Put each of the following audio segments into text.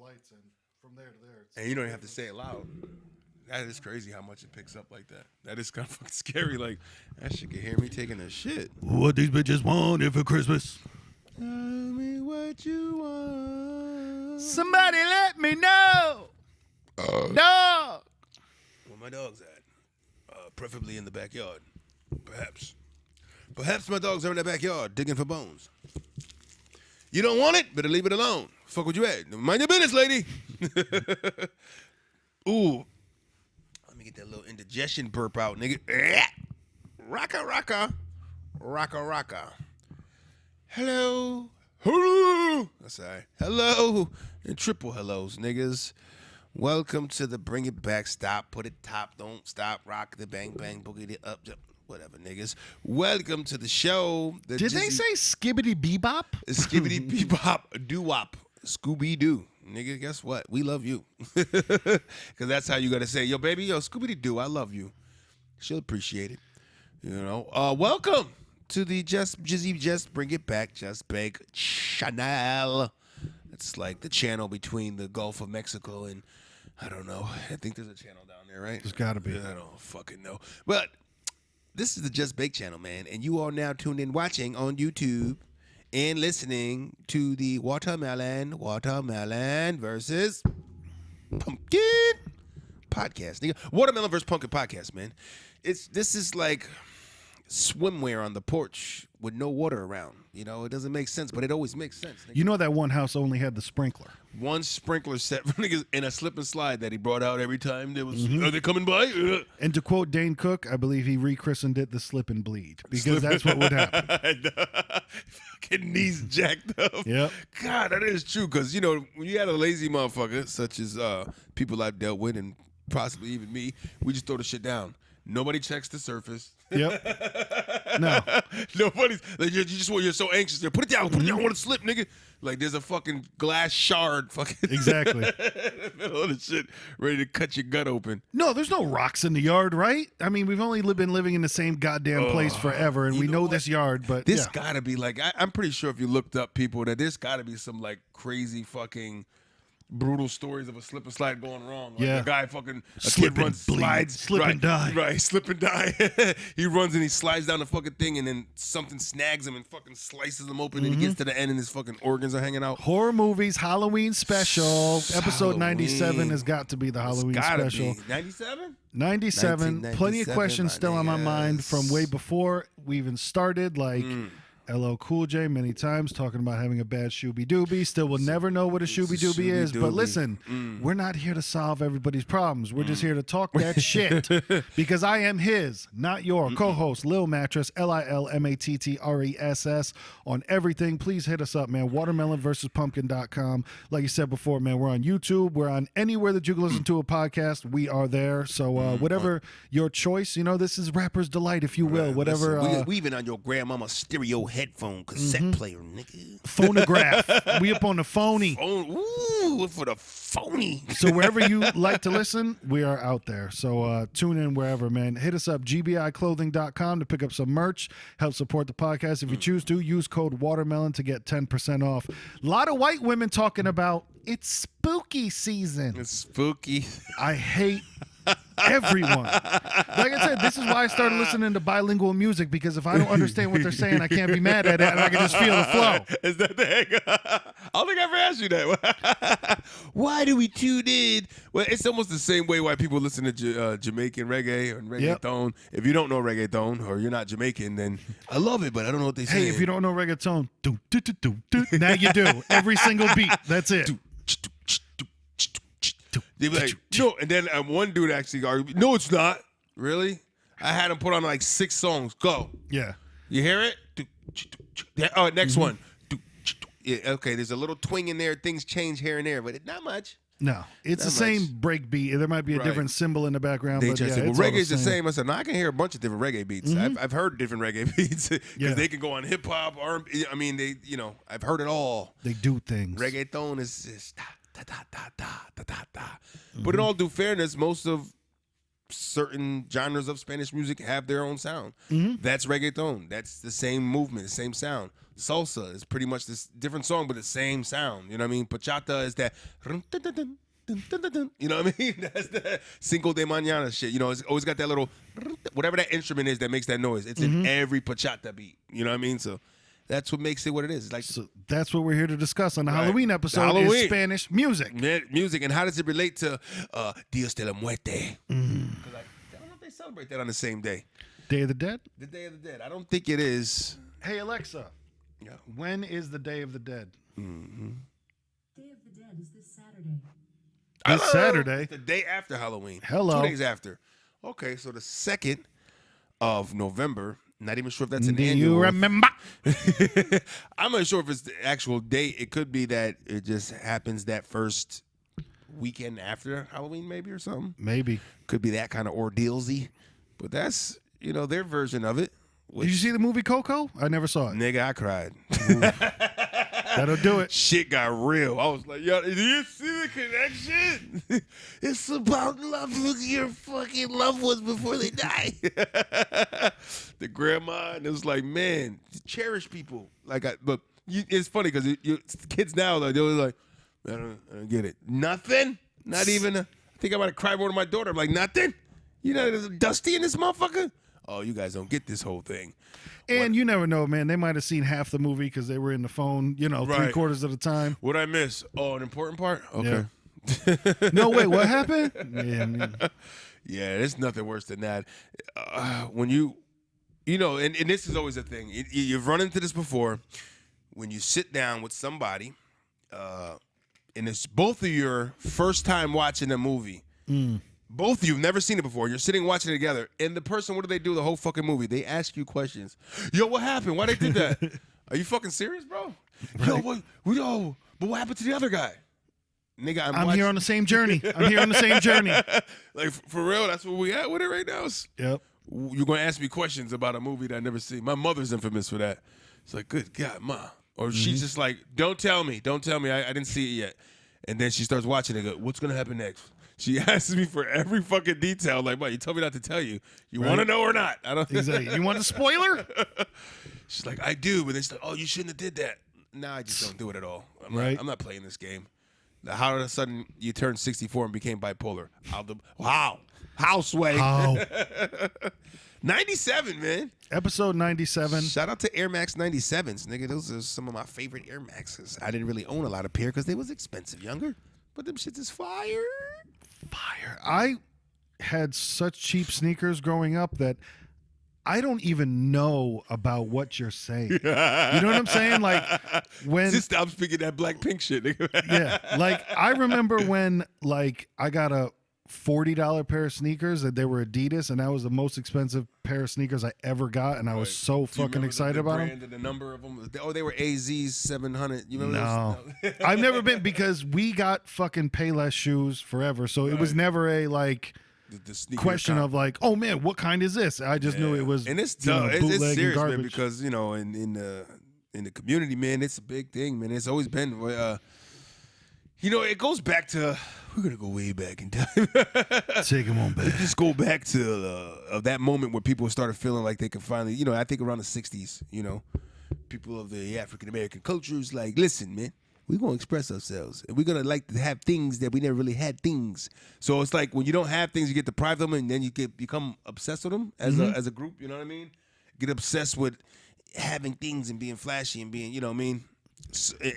lights, and from there to there. And you don't even have to say it loud. That is crazy how much it picks up like that. That is kind of fucking scary. Like, that shit can hear me taking a shit. What these bitches wanted for Christmas? Tell me what you want. Somebody let me know. Dog. Where my dog's at? Preferably in the backyard. Perhaps. Perhaps my dogs are in the backyard digging for bones. You don't want it? Better leave it alone. Fuck what you at. Mind your business, lady. Ooh. Let me get that little indigestion burp out, nigga. Rocka, rocka. Rocka, rocka. Hello. Hello. That's all right. Hello. And triple hellos, niggas. Welcome to the Bring It Back, Stop, Put It Top, Don't Stop, Rock the Bang Bang, Boogie it Up, jump, whatever, niggas. Welcome to the show. Did they say skibbity bebop? Skibbity bebop, doo-wop, Scooby-Doo. Nigga, guess what? We love you. Because that's how you got to say, yo, baby, yo, Scooby-Doo, I love you. She'll appreciate it. You know, welcome to the Just Bring It Back, Just Bake channel. It's like the channel between the Gulf of Mexico and, I don't know. I think there's a channel down there, right? There's got to be. I don't fucking know. But this is the Just Bake channel, man. And you are now tuned in watching on YouTube and listening to the Watermelon versus Pumpkin podcast. Nigga. Watermelon versus Pumpkin podcast, man. This is like swimwear on the porch with no water around. You know, it doesn't make sense, but it always makes sense. Nigga. You know that one house only had the sprinkler. One sprinkler set for niggas and a slip and slide that he brought out every time there was. Are they coming by? And to quote Dane Cook, I believe he rechristened it the Slip and Bleed because that's what would happen. Fucking knees jacked up. Yep. God, that is true. Because, you know, when you had a lazy motherfucker, such as people I've dealt with and possibly even me, we just throw the shit down. Nobody checks the surface. Yep. No. Nobody's like you're so anxious. Put it down. Put it down. I want to slip, nigga. Like there's a fucking glass shard, fucking Exactly. in the middle of the shit, ready to cut your gut open. No, there's no rocks in the yard, right? I mean, we've only been living in the same goddamn place forever, and we know this yard. But this yeah. gotta be like I'm pretty sure if you looked up people that there's gotta be some like crazy fucking brutal stories of a slip and slide going wrong. Like yeah. a guy fucking slip kid runs, slides, slip and die. Right, slip and die. He runs and he slides down the fucking thing, and then something snags him and fucking slices him open, and he gets to the end, and his fucking organs are hanging out. Horror movies, Halloween special, episode 97 has got to be the Halloween special. 97. 97. Plenty of questions still on my mind from way before we even started. Like. LL Cool J many times talking about having a bad shooby-dooby. Still will never know what a shooby-dooby is. But listen, we're not here to solve everybody's problems. We're just here to talk that shit. Because I am his, not your co-host, Lil Mattress, LILMATTRESS on everything. Please hit us up, man. Watermelonversuspumpkin.com. Like you said before, man, we're on YouTube. We're on anywhere that you can listen to a podcast. We are there. So whatever your choice, you know, this is Rapper's Delight, if you will. Whatever. Listen, we even on your grandmama's stereo headphone cassette player, nigga. Phonograph. We up on the phony. Ooh, for the phony. So wherever you like to listen, we are out there. So tune in wherever, man. Hit us up, gbiclothing.com to pick up some merch. Help support the podcast. If you choose to, use code Watermelon to get 10% off. A lot of white women talking about it's spooky season. It's spooky. I hate everyone. Like I said, this is why I started listening to bilingual music, because if I don't understand what they're saying, I can't be mad at it, and I can just feel the flow. Is that the heck? I don't think I ever asked you that. Why do we tune in? Well, it's almost the same way why people listen to Jamaican reggae or reggaeton. Yep. If you don't know reggaeton or you're not Jamaican, then I love it, but I don't know what they say. Hey, if you don't know reggaeton, now you do. Every single beat. That's it. They be like, no, and then one dude actually argued, no, it's not. Really? I had him put on like 6 songs. Go. Yeah. You hear it? Oh, next one. Yeah, okay, there's a little twing in there. Things change here and there, but not much. No, it's the same break beat. There might be a different symbol in the background, but yeah, well, reggae's the same. I said, no, I can hear a bunch of different reggae beats. I've heard different reggae beats because they can go on hip hop, R&B. I mean, they, you know, I've heard it all. They do things. Reggaeton is da da da da da da da. But in all due fairness, most of certain genres of Spanish music have their own sound. That's reggaeton. That's the same movement, the same sound. Salsa is pretty much this different song, but the same sound. You know what I mean? Bachata is that. You know what I mean? That's the Cinco de Mañana shit. You know, it's always got that little, whatever that instrument is that makes that noise. It's in every bachata beat. You know what I mean? So that's what makes it what it is. It's like, So that's what we're here to discuss on the Right. Halloween The episode Halloween. is Spanish music. music, and how does it relate to Dios de la Muerte? Because I don't know if they celebrate that on the same day. Day of the Dead? The Day of the Dead. I don't think it is. Hey, Alexa, Yeah. when is the Day of the Dead? Day of the Dead is this Saturday. This Hello. Saturday. It's the day after Halloween. Hello. 2 days after. Okay, so the 2nd of November. Not even sure if that's an Do annual. you remember? I'm not sure if it's the actual date. It could be that it just happens that first weekend after Halloween, maybe, or something. Maybe. Could be that kind of ordealsy. But that's, their version of it. Did you see the movie Coco? I never saw it. Nigga, I cried. That'll do it. Shit got real. I was like, yo, do you see the connection? It's about loving your fucking loved ones before they die. The grandma, and it was like, man, cherish people. But it's funny because kids now, like, they're like, I don't get it. Nothing? Not even I think I might have cried more to my daughter. I'm like, nothing? You know, there's Dusty in this motherfucker? Oh, you guys don't get this whole thing. And you never know, man. They might have seen half the movie because they were in the phone, Right. 3/4 of the time. What'd I miss? Oh, an important part? Okay. No, wait, what happened? Yeah, man. Yeah, there's nothing worse than that. When and this is always a thing. You've run into this before. When you sit down with somebody, and it's both of your first time watching a movie. Both of you have never seen it before. You're sitting watching it together, and the person, what do they do the whole fucking movie? They ask you questions. Yo, what happened? Why they did that? Are you fucking serious, bro? Right. But what happened to the other guy? Nigga, I'm here on the same journey. I'm here on the same journey. Like, for real, that's where we at with it right now. Yep. You're going to ask me questions about a movie that I never seen. My mother's infamous for that. It's like, good God, Ma. Or she's just like, don't tell me. I didn't see it yet. And then she starts watching it. Go, what's going to happen next? She asks me for every fucking detail. Like, you told me not to tell you. You want to know or not? I don't. Exactly. You want a spoiler? She's like, I do. But then she's like, oh, you shouldn't have did that. Nah, I just don't do it at all. I'm not playing this game. How all of a sudden you turned 64 and became bipolar? Wow. How, Sway? Oh. 97, man. Episode 97. Shout out to Air Max 97s, nigga. Those are some of my favorite Air Maxes. I didn't really own a lot of pair because they was expensive younger. But them shits is fire. Fire. I had such cheap sneakers growing up that I don't even know about what you're saying. You know what I'm saying? Like when Just stop speaking that Blackpink shit, nigga. yeah, like I remember when I got a $40 pair of sneakers that they were Adidas, and that was the most expensive pair of sneakers I ever got, and I was so Do you fucking remember excited the about brand them. and the number of them. Oh, they were AZ 700. You remember No, those? I've never been because we got fucking Payless shoes forever, so it was never a The sneaker question comp. of like, oh man, what kind is this? I just knew it was, and it's you know, tough. It's bootleg and serious, man, garbage. because in the community, man, it's a big thing, man. It's always been. It goes back to. We're gonna go way back in time. Take them on back. Just go back to that moment where people started feeling like they could finally, I think around the 60s, people of the African American cultures, like, listen, man, we're going to express ourselves. And we're going to like to have things that we never really had things. So it's like when you don't have things, you get deprived of them, and then you become obsessed with them as a group, you know what I mean? Get obsessed with having things and being flashy and being, you know what I mean?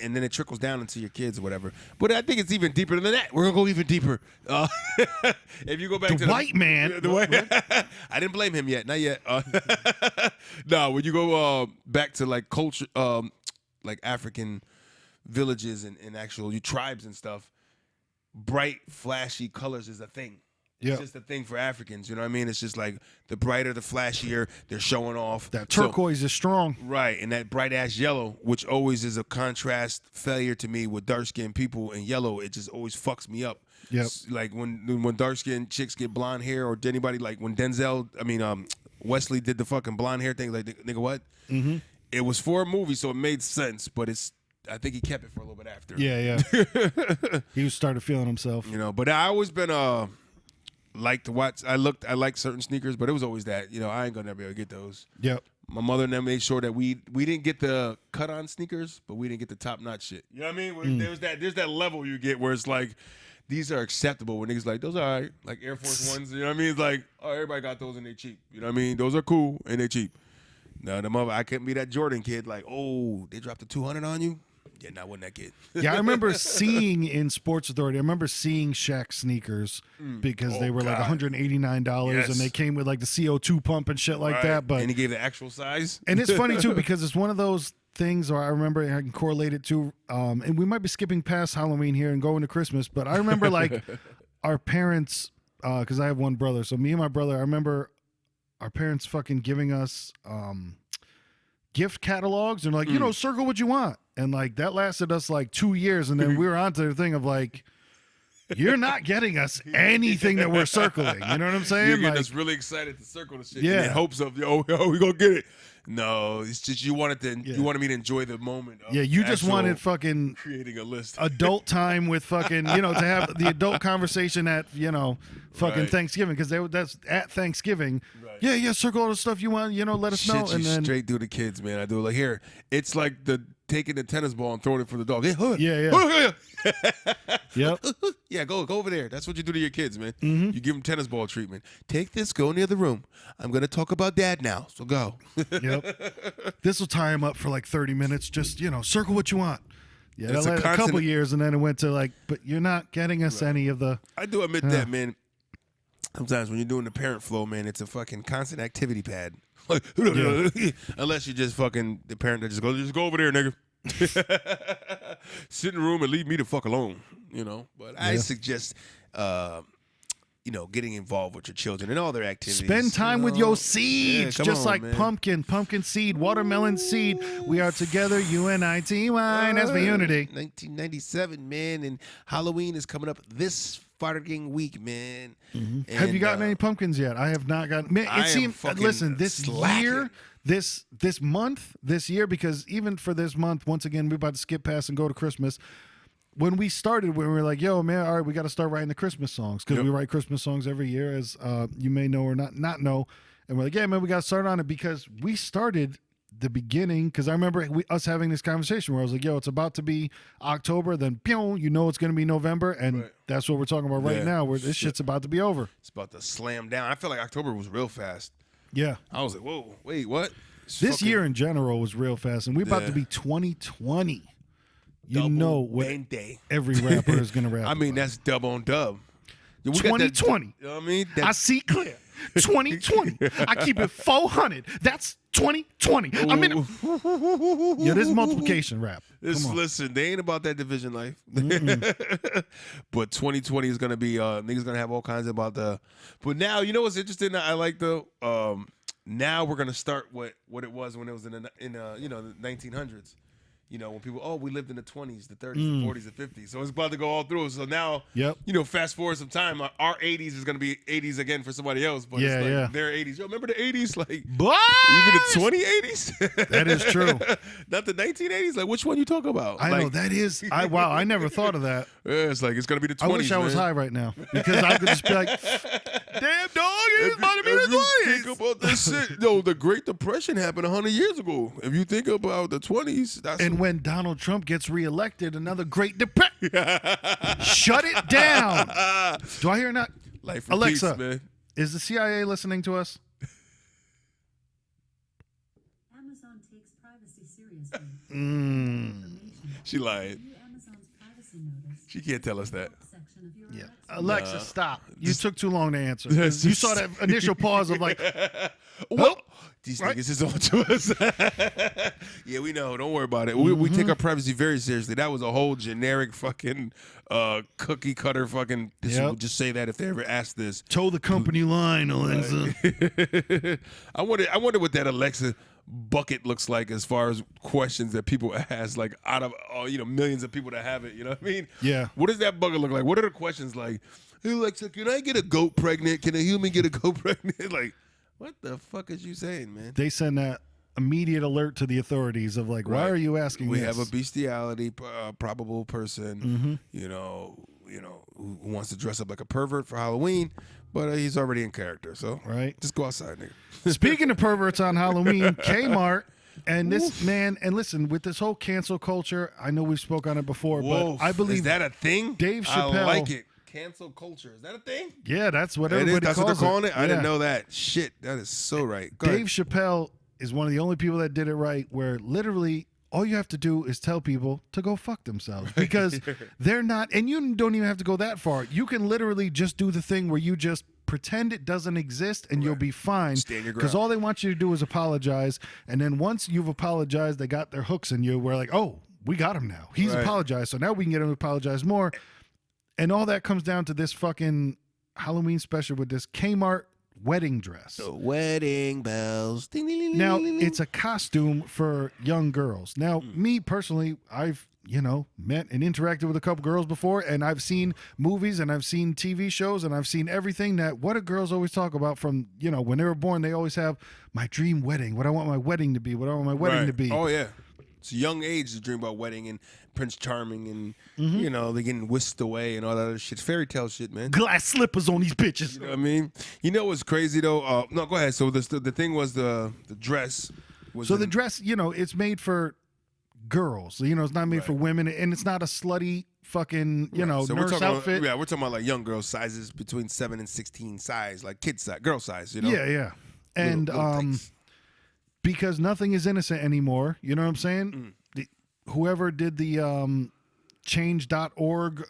And then it trickles down into your kids or whatever. But I think it's even deeper than that. We're gonna go even deeper. If you go back to white man. I didn't blame him yet, not yet. No, when you go back to like culture, like African villages and actual tribes and stuff, bright, flashy colors is a thing. It's just a thing for Africans, you know what I mean? It's just like the brighter, the flashier, they're showing off. That turquoise is strong. Right, and that bright ass yellow, which always is a contrast failure to me with dark skinned people, and yellow, it just always fucks me up. Yep. Like when dark skinned chicks get blonde hair, or anybody like when Wesley did the fucking blonde hair thing, like nigga what? Mm-hmm. It was for a movie, so it made sense, but I think he kept it for a little bit after. Yeah. He started feeling himself. But I always been like to watch. I like certain sneakers, but it was always that, I ain't gonna never be able to get those. Yep. My mother and them made sure that we didn't get the cut on sneakers, but we didn't get the top notch shit. You know what I mean? There's that level you get where it's like these are acceptable. When niggas like those are all right, like Air Force Ones. You know what I mean? It's like, oh, everybody got those and they cheap. You know what I mean? Those are cool and they cheap. No, I couldn't be that Jordan kid. Like, oh, they dropped the 200 on you. Yeah, I wasn't that kid. Yeah, I remember seeing in Sports Authority, I remember seeing Shaq sneakers because they were like $189 Yes. and they came with like the CO2 pump and shit like that. But and he gave the actual size. and it's funny too because it's one of those things where I remember I can correlate it to, and we might be skipping past Halloween here and going to Christmas, but I remember like our parents, because I have one brother, so me and my brother, I remember our parents fucking giving us gift catalogs and like, circle what you want. And like that lasted us like 2 years. And then we were on to the thing of like, you're not getting us anything that we're circling. You know what I'm saying? You're getting like, us really excited to circle the shit. Yeah. In hopes of, we gonna get it. No, it's just you wanted me to enjoy the moment. Of you just actual wanted fucking creating a list. adult time with fucking, to have the adult conversation at, fucking Right. Thanksgiving. Because that's at Thanksgiving. Right. Yeah, circle all the stuff you want, let us know. Shit, And you then, straight do the kids, man. I do it like here. It's like the taking the tennis ball and throwing it for the dog. Yeah. Yep. Yeah, go over there. That's what you do to your kids, man. Mm-hmm. You give them tennis ball treatment. Take this, go in the other room. I'm gonna talk about dad now, so go. Yep. This will tie him up for like 30 minutes. Just, circle what you want. Yeah, It's that a lasted a couple constant- years, and then it went to like, but you're not getting us any of the. I do admit that, man. Sometimes when you're doing the parent flow, man, it's a fucking constant activity pad. Like, unless you just fucking the parent that just go over there, nigga. Sit in the room and leave me the fuck alone. But I suggest, getting involved with your children and all their activities. Spend time with your seeds, Yeah, come just on, like man. pumpkin seed, watermelon seed. We are together, UNITY. That's for unity. 1997, man, and Halloween is coming up this fucking week, man. Mm-hmm. Have you gotten any pumpkins yet? I have not gotten. Man, I it am seemed. fucking Listen, this slacking. year, this month, this year, because even for this month, once again, we're about to skip past and go to Christmas. When we started, we were like, yo, man, all right, we got to start writing the Christmas songs because we write Christmas songs every year, as you may know or not know. And we're like, yeah, man, we got to start on it because we started the beginning. Because I remember us having this conversation where I was like, yo, it's about to be October. Then, pew, it's going to be November. And that's what we're talking about right now, where this shit's about to be over. It's about to slam down. I feel like October was real fast. Yeah. I was like, whoa, wait, what? This year in general was real fast. And we're about to be 2020. You know what every rapper is going to rap I mean, about. that's dub on dub. Yeah, we got that- 2020. You know what I mean? I see clear. 2020. I keep it 400. That's 2020. I'm in. Yeah, this is multiplication rap. Come on. Listen, they ain't about that division life. But 2020 is gonna be niggas gonna have all kinds about the. But now, you know what's interesting? I like the now we're gonna start what it was when it was in the 1900s. When people, we lived in the 20s, the 30s, the 40s, the 50s. So it's about to go all through. So now, fast forward some time, our 80s is going to be 80s again for somebody else. But it's like their 80s. Yo, remember the 80s? Like, even the 2080s? That is true. Not the 1980s? Like, which one you talk about? I know, that is. Wow, I never thought of that. Yeah, it's like, it's going to be the 20s, I wish I was high right now because I could just be like, damn, dog, it's about to be the 20s. Think about this shit. No, the Great Depression happened 100 years ago. If you think about the 20s, that's... And when Donald Trump gets reelected, another Great Depression. Shut it down. Do I hear not? Life Alexa, repeats, man. Is the CIA listening to us? Amazon takes privacy seriously. She lied. View Amazon's privacy notice. She can't tell us that. Section of your Yeah. Alexa. Alexa, stop. You took too long to answer. You saw that initial pause of like, Well, these niggas is on to us. Yeah, we know. Don't worry about it. We take our privacy very seriously. That was a whole generic fucking cookie cutter fucking. Just say that if they ever ask this. toe the company line, Alexa. I wonder what that Alexa bucket looks like as far as questions that people ask, like out of millions of people that have it. You know what I mean? Yeah. What does that bucket look like? What are the questions like? Hey, Alexa, can I get a goat pregnant? Can a human get a goat pregnant? Like, what the fuck is you saying, man? They send that immediate alert to the authorities of like, why are you asking We this? have a bestiality probable person, who wants to dress up like a pervert for Halloween. but he's already in character. So Right. just go outside, nigga. Speaking of perverts on Halloween, Kmart and this man, and listen, with this whole cancel culture, I know we've spoke on it before, Woof. but I believe is that a thing? Dave Chappelle. I like it. Cancel culture. Is that a thing? Yeah, that's what It is? everybody That's calls what they're calling it? I Yeah. didn't know that. Shit, that is so right. Go Dave ahead. Chappelle is one of the only people that did it right, where literally all you have to do is tell people to go fuck themselves, because they're not, and you don't even have to go that far. You can literally just do the thing where you just pretend it doesn't exist and you'll be fine, Stand your because ground. all they want you to do is apologize, and then once you've apologized, they got their hooks in you. We're like, oh, we got him now. He's Right. apologized, so now we can get him to apologize more. And all that comes down to this fucking Halloween special with this Kmart wedding dress. The wedding bells. Ding, ding, ding, Now, ding, ding, ding. it's a costume for young girls. Now, me personally, I've, met and interacted with a couple girls before, and I've seen movies and I've seen TV shows and I've seen everything that what do girls always talk about from, when they were born, they always have my dream wedding, what I want my wedding to be, what I want my wedding Right. to be. Oh, yeah. It's a young age to dream about wedding and Prince Charming and, Mm-hmm. they're getting whisked away and all that other shit. Fairy tale shit, man. Glass slippers on these bitches. You know what I mean? You know what's crazy, though? No, go ahead. So the thing was the dress. Was So the in- dress, it's made for girls. It's not made for women, and it's not a slutty fucking, So we're nurse talking outfit. About, we're talking about like young girl sizes between 7 and 16 size, like kid size, girl size, you know? Yeah, yeah. And Little things. because nothing is innocent anymore, you know what I'm saying? Whoever did the change.org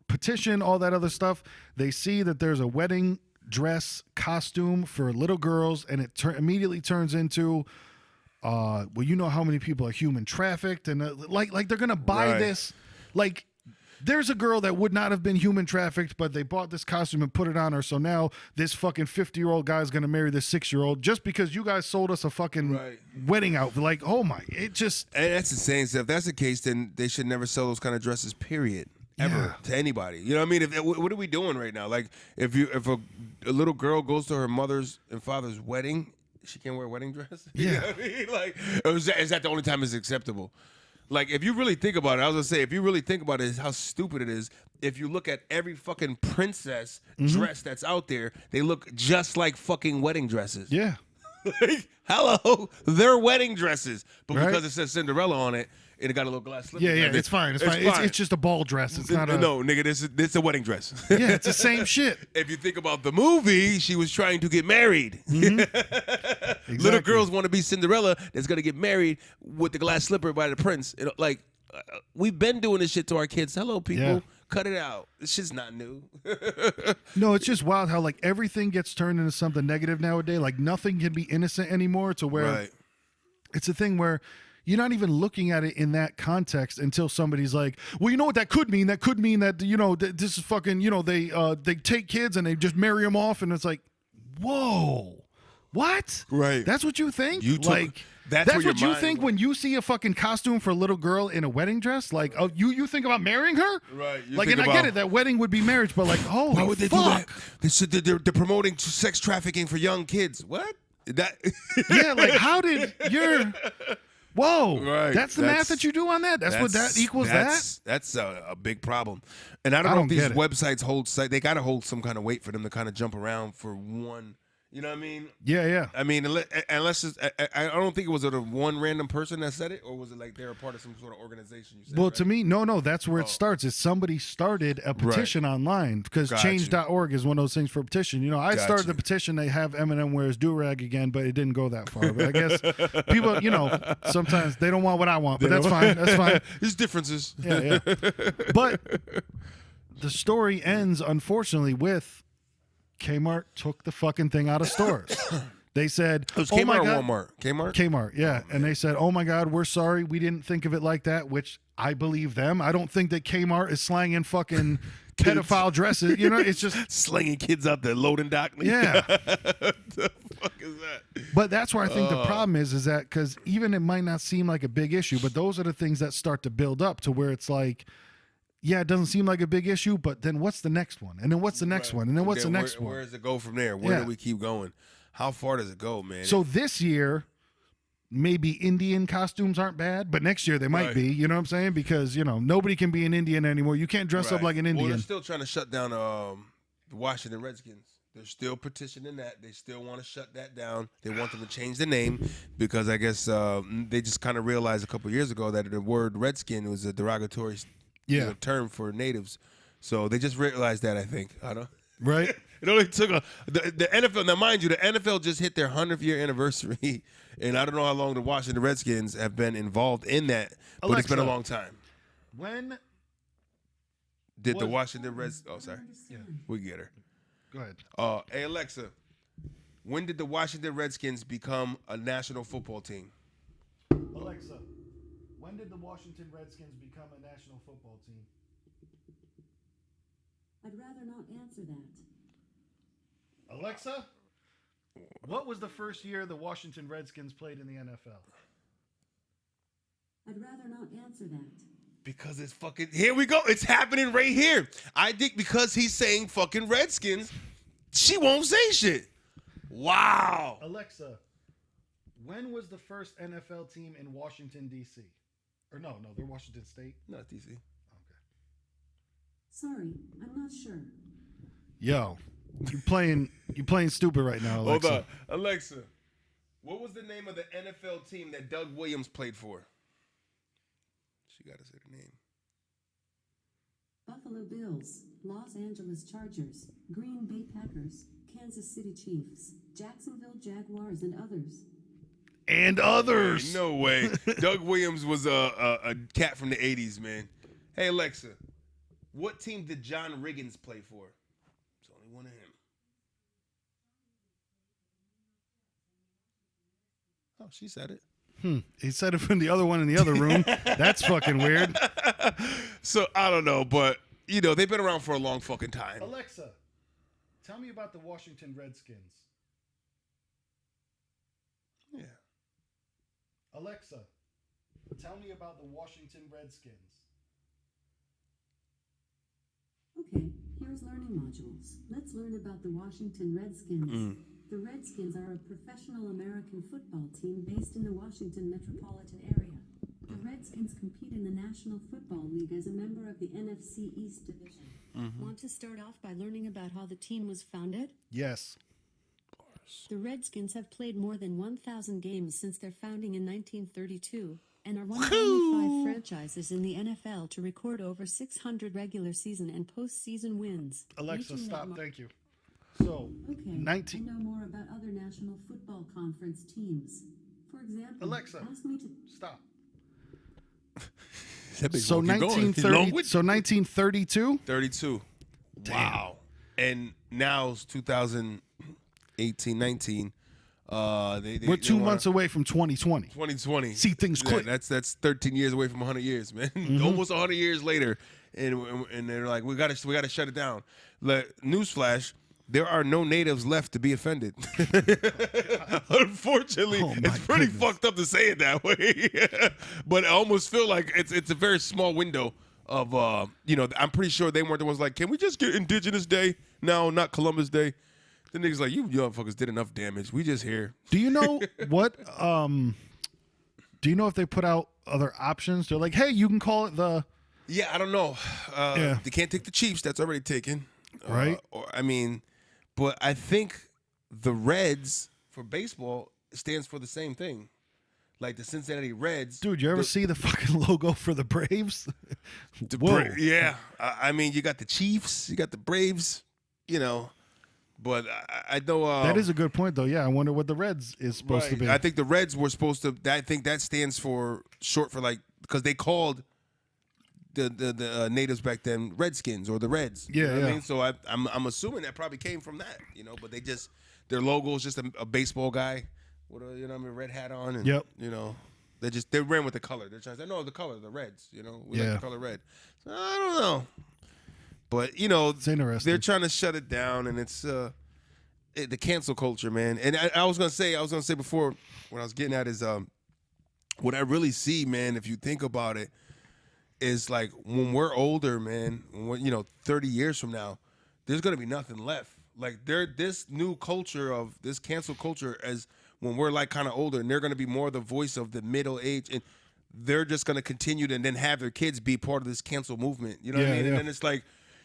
petition, all that other stuff, they see that there's a wedding dress costume for little girls, and it immediately turns into well, you know how many people are human trafficked, and like they're gonna buy Right. this. Like, there's a girl that would not have been human trafficked, but they bought this costume and put it on her. So now this fucking 50-year-old guy is gonna marry this 6-year-old just because you guys sold us a fucking Right. wedding outfit. Like, oh my, it just And that's insane. So if that's the case, then they should never sell those kind of dresses, period. Ever to anybody. You know what I mean? What are we doing right now? Like, if a little girl goes to her mother's and father's wedding, she can't wear a wedding dress? You know what I mean? Like, is that the only time it's acceptable? Like, if you really think about it, I was gonna say, if you really think about it, how stupid it is. If you look at every fucking princess dress that's out there, they look just like fucking wedding dresses. yeah. Like, hello, they're wedding dresses, but Right. because it says Cinderella on it, it got a little glass slipper. Yeah, it's fine. It's fine. It's just a ball dress. It's not a No, nigga, this is a wedding dress. Yeah, it's the same shit. If you think about the movie, she was trying to get married. Little Exactly. girls want to be Cinderella that's going to get married with the glass slipper by the prince. We've been doing this shit to our kids. Hello, people. Yeah. Cut it out. This shit's not new. No, it's just wild how like everything gets turned into something negative nowadays. Like nothing can be innocent anymore, to where it's a thing where you're not even looking at it in that context until somebody's like, well, you know what that could mean? That could mean that, this is fucking, they take kids and they just marry them off. And it's like, whoa, what? Right. That's what you think? You took- like, that's that's where your what you mind think went. when you see a fucking costume for a little girl in a wedding dress? Like, oh, you think about marrying her? Right. You Like, think and I get about- it, that wedding would be marriage, but like, holy Why would they fuck. do that? They're promoting sex trafficking for young kids. What? That Yeah, like how did your whoa? Right. That's the math that you do on that. That's what that equals. That's a big problem. And I don't I know don't if these get it. websites hold. They got to hold some kind of weight for them to kind of jump around for one. You know what I mean? Yeah. I mean, unless I don't think it was a one random person that said it, or was it like they're a part of some sort of organization? You said, Well, right? to me, no. That's where it starts. Is somebody started a petition online, because Got change.org is one of those things for a petition. I Got started you. the petition. They have Eminem wear his do-rag again, but it didn't go that far. But I guess people, sometimes they don't want what I want, but that's fine. That's fine. There's differences. Yeah. But the story ends, unfortunately, with Kmart took the fucking thing out of stores. They said, It was "Oh my Kmart or God." Walmart? Kmart. Kmart, yeah. And they said, "Oh my God, we're sorry. We didn't think of it like that," which I believe them. I don't think that Kmart is slanging fucking pedophile dresses. It's just, Slinging kids out the loading dock. yeah. The fuck is that? But that's where I think the problem is that because even it might not seem like a big issue, but those are the things that start to build up to where it's like, yeah, it doesn't seem like a big issue, but then what's the next one? And then what's the next one? And then what's the next one? Where does it go from there? Where Yeah. do we keep going? How far does it go, man? So this year, maybe Indian costumes aren't bad, but next year they might Right. be. You know what I'm saying? Because, nobody can be an Indian anymore. You can't dress up like an Well, Indian. they're still trying to shut down the Washington Redskins. They're still petitioning that. They still want to shut that down. They want them to change the name because I guess they just kind of realized a couple years ago that the word Redskin was a derogatory term for natives. So they just realized that, I think. I don't. Right. It only took the NFL. Now, mind you, the NFL just hit their 100th year anniversary, and I don't know how long the Washington Redskins have been involved in that, but it's been a long time. When did the Washington Reds? Oh, sorry. Yeah. We get her. Go ahead. Hey, Alexa, when did the Washington Redskins become a national football team? Alexa, when did the Washington Redskins become a national football team? I'd rather not answer that. Alexa, what was the first year the Washington Redskins played in the NFL? I'd rather not answer that. Because it's fucking, here we go. It's happening right here. I think because he's saying fucking Redskins, she won't say shit. Wow. Alexa, when was the first NFL team in Washington, D.C.? Or no, they're Washington State. Not DC. Okay. Sorry, I'm not sure. Yo, you're playing stupid right now, Alexa. Hold on. Alexa, what was the name of the NFL team that Doug Williams played for? She got to say the name. Buffalo Bills, Los Angeles Chargers, Green Bay Packers, Kansas City Chiefs, Jacksonville Jaguars, and others. And others. No way. Doug Williams was a cat from the 80s, man. Hey, Alexa, what team did John Riggins play for? It's only one of him. Oh, she said it. He said it from the other one in the other room. That's fucking weird. So, I don't know, but, you know, they've been around for a long fucking time. Alexa, tell me about the Washington Redskins. Yeah. Alexa, tell me about the Washington Redskins. Okay, here's learning modules. Let's learn about the Washington Redskins. The Redskins are a professional American football team based in the Washington metropolitan area. The Redskins compete in the National Football League as a member of the NFC East Division. Want to start off by learning about how the team was founded? Yes. The Redskins have played more than 1,000 games since their founding in 1932 and are one of only 5 franchises in the NFL to record over 600 regular season and postseason wins. Alexa, reaching stop. that Thank you. So, Okay, 19. I know more about other National Football Conference teams. For example, Alexa, ask me to... stop. So 1930. So 1932. 32. Damn. Wow. And now it's 2018, 19. We're 2 months away from 2020. 2020. See things quick. That's 13 years away from 100 years, man. Almost 100 years later, and they're like, we gotta shut it down. Newsflash: there are no natives left to be offended. Unfortunately, it's pretty fucked up to say it that way. But I almost feel like it's a very small window of I'm pretty sure they weren't the ones like, can we just get Indigenous Day? No, not Columbus Day. The niggas like, you young fuckers did enough damage. We just here. Do you know what? Do you know if they put out other options? They're like, hey, you can call it the. Yeah, I don't know. Yeah. They can't take the Chiefs. That's already taken. Right. But I think the Reds for baseball stands for the same thing. Like the Cincinnati Reds. Dude, you ever see the fucking logo for the Braves? Whoa. Yeah. You got the Chiefs. You got the Braves. But I know that is a good point, though. Yeah, I wonder what the Reds is supposed to be. I think the Reds were supposed to. I think that stands for short for because they called the natives back then Redskins or the Reds. Yeah, you know what yeah. I mean? So I'm assuming that probably came from that. But they just their logo is just a baseball guy with a red hat on. And, Yep. They ran with the color. They're trying to say, no, the color, the Reds. We like the color red. So, I don't know. But it's interesting. They're trying to shut it down, and it's the cancel culture, man. And I was gonna say before, what I was getting at is what I really see, man. If you think about it, is like when we're older, man. 30 years from now, there's gonna be nothing left. Like this new culture of this cancel culture, as when we're like kind of older, and they're gonna be more the voice of the middle age, and they're just gonna continue to and then have their kids be part of this cancel movement. You know what I mean? Yeah. And then it's like.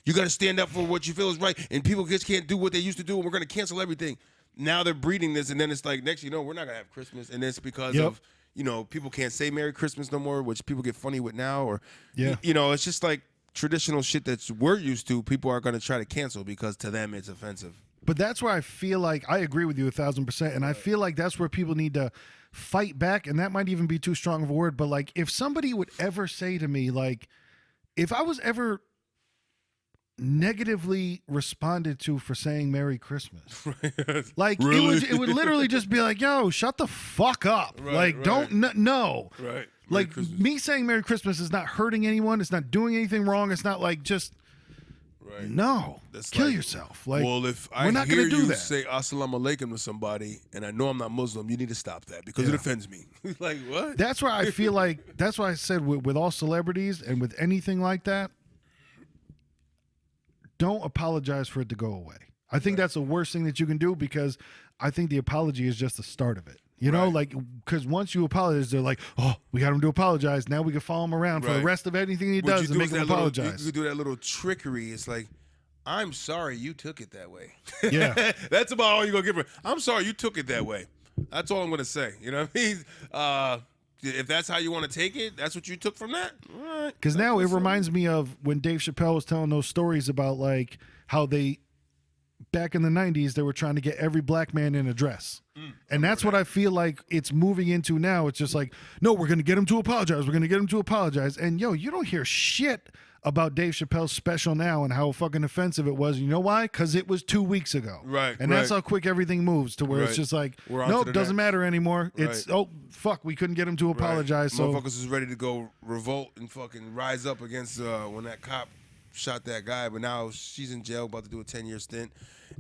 You got to stand up for what you feel is right, and people just can't do what they used to do, and we're going to cancel everything. Now they're breeding this, and then it's like, next you know, we're not going to have Christmas, and it's because of, you know, people can't say Merry Christmas no more, which people get funny with now, or, you know, it's just like traditional shit that we're used to, people are going to try to cancel because to them it's offensive. But that's where I feel like I agree with you 1,000%, and I feel like that's where people need to fight back, and that might even be too strong of a word, but like if somebody would ever say to me, like, if I was ever negatively responded to for saying Merry Christmas, like Really? it would literally just be like, yo, shut the fuck up. Don't no. Right. Like me saying Merry Christmas is not hurting anyone. It's not doing anything wrong. It's not like just no. That's kill like, yourself. Like, well, if we're I not hear gonna do you that. say Assalamu alaikum to somebody and I know I'm not Muslim, you need to stop that because it offends me. Like, what? That's where I feel like, that's why I said with all celebrities and with anything like that, don't apologize for it to go away. I think that's the worst thing that you can do because I think the apology is just the start of it. You know, like, because once you apologize, they're like, oh, we got him to apologize. Now we can follow him around for the rest of anything he does and make him apologize. You do that little trickery. It's like, I'm sorry you took it that way. Yeah. That's about all you're going to give her. I'm sorry you took it that way. That's all I'm going to say. You know what I mean? If that's how you want to take it, that's what you took from that. Because now it reminds me of when Dave Chappelle was telling those stories about like how they, back in the 90s, they were trying to get every black man in a dress. And that's what I feel like it's moving into now. It's just like, no, we're going to get him to apologize. We're going to get him to apologize. And yo, you don't hear shit about Dave Chappelle's special now and how fucking offensive it was. You know why? Because it was 2 weeks ago. And that's how quick everything moves to where it's just like, nope, doesn't matter anymore. It's, oh, fuck, we couldn't get him to apologize. So motherfuckers is ready to go revolt and fucking rise up against when that cop shot that guy, but now she's in jail about to do a 10-year stint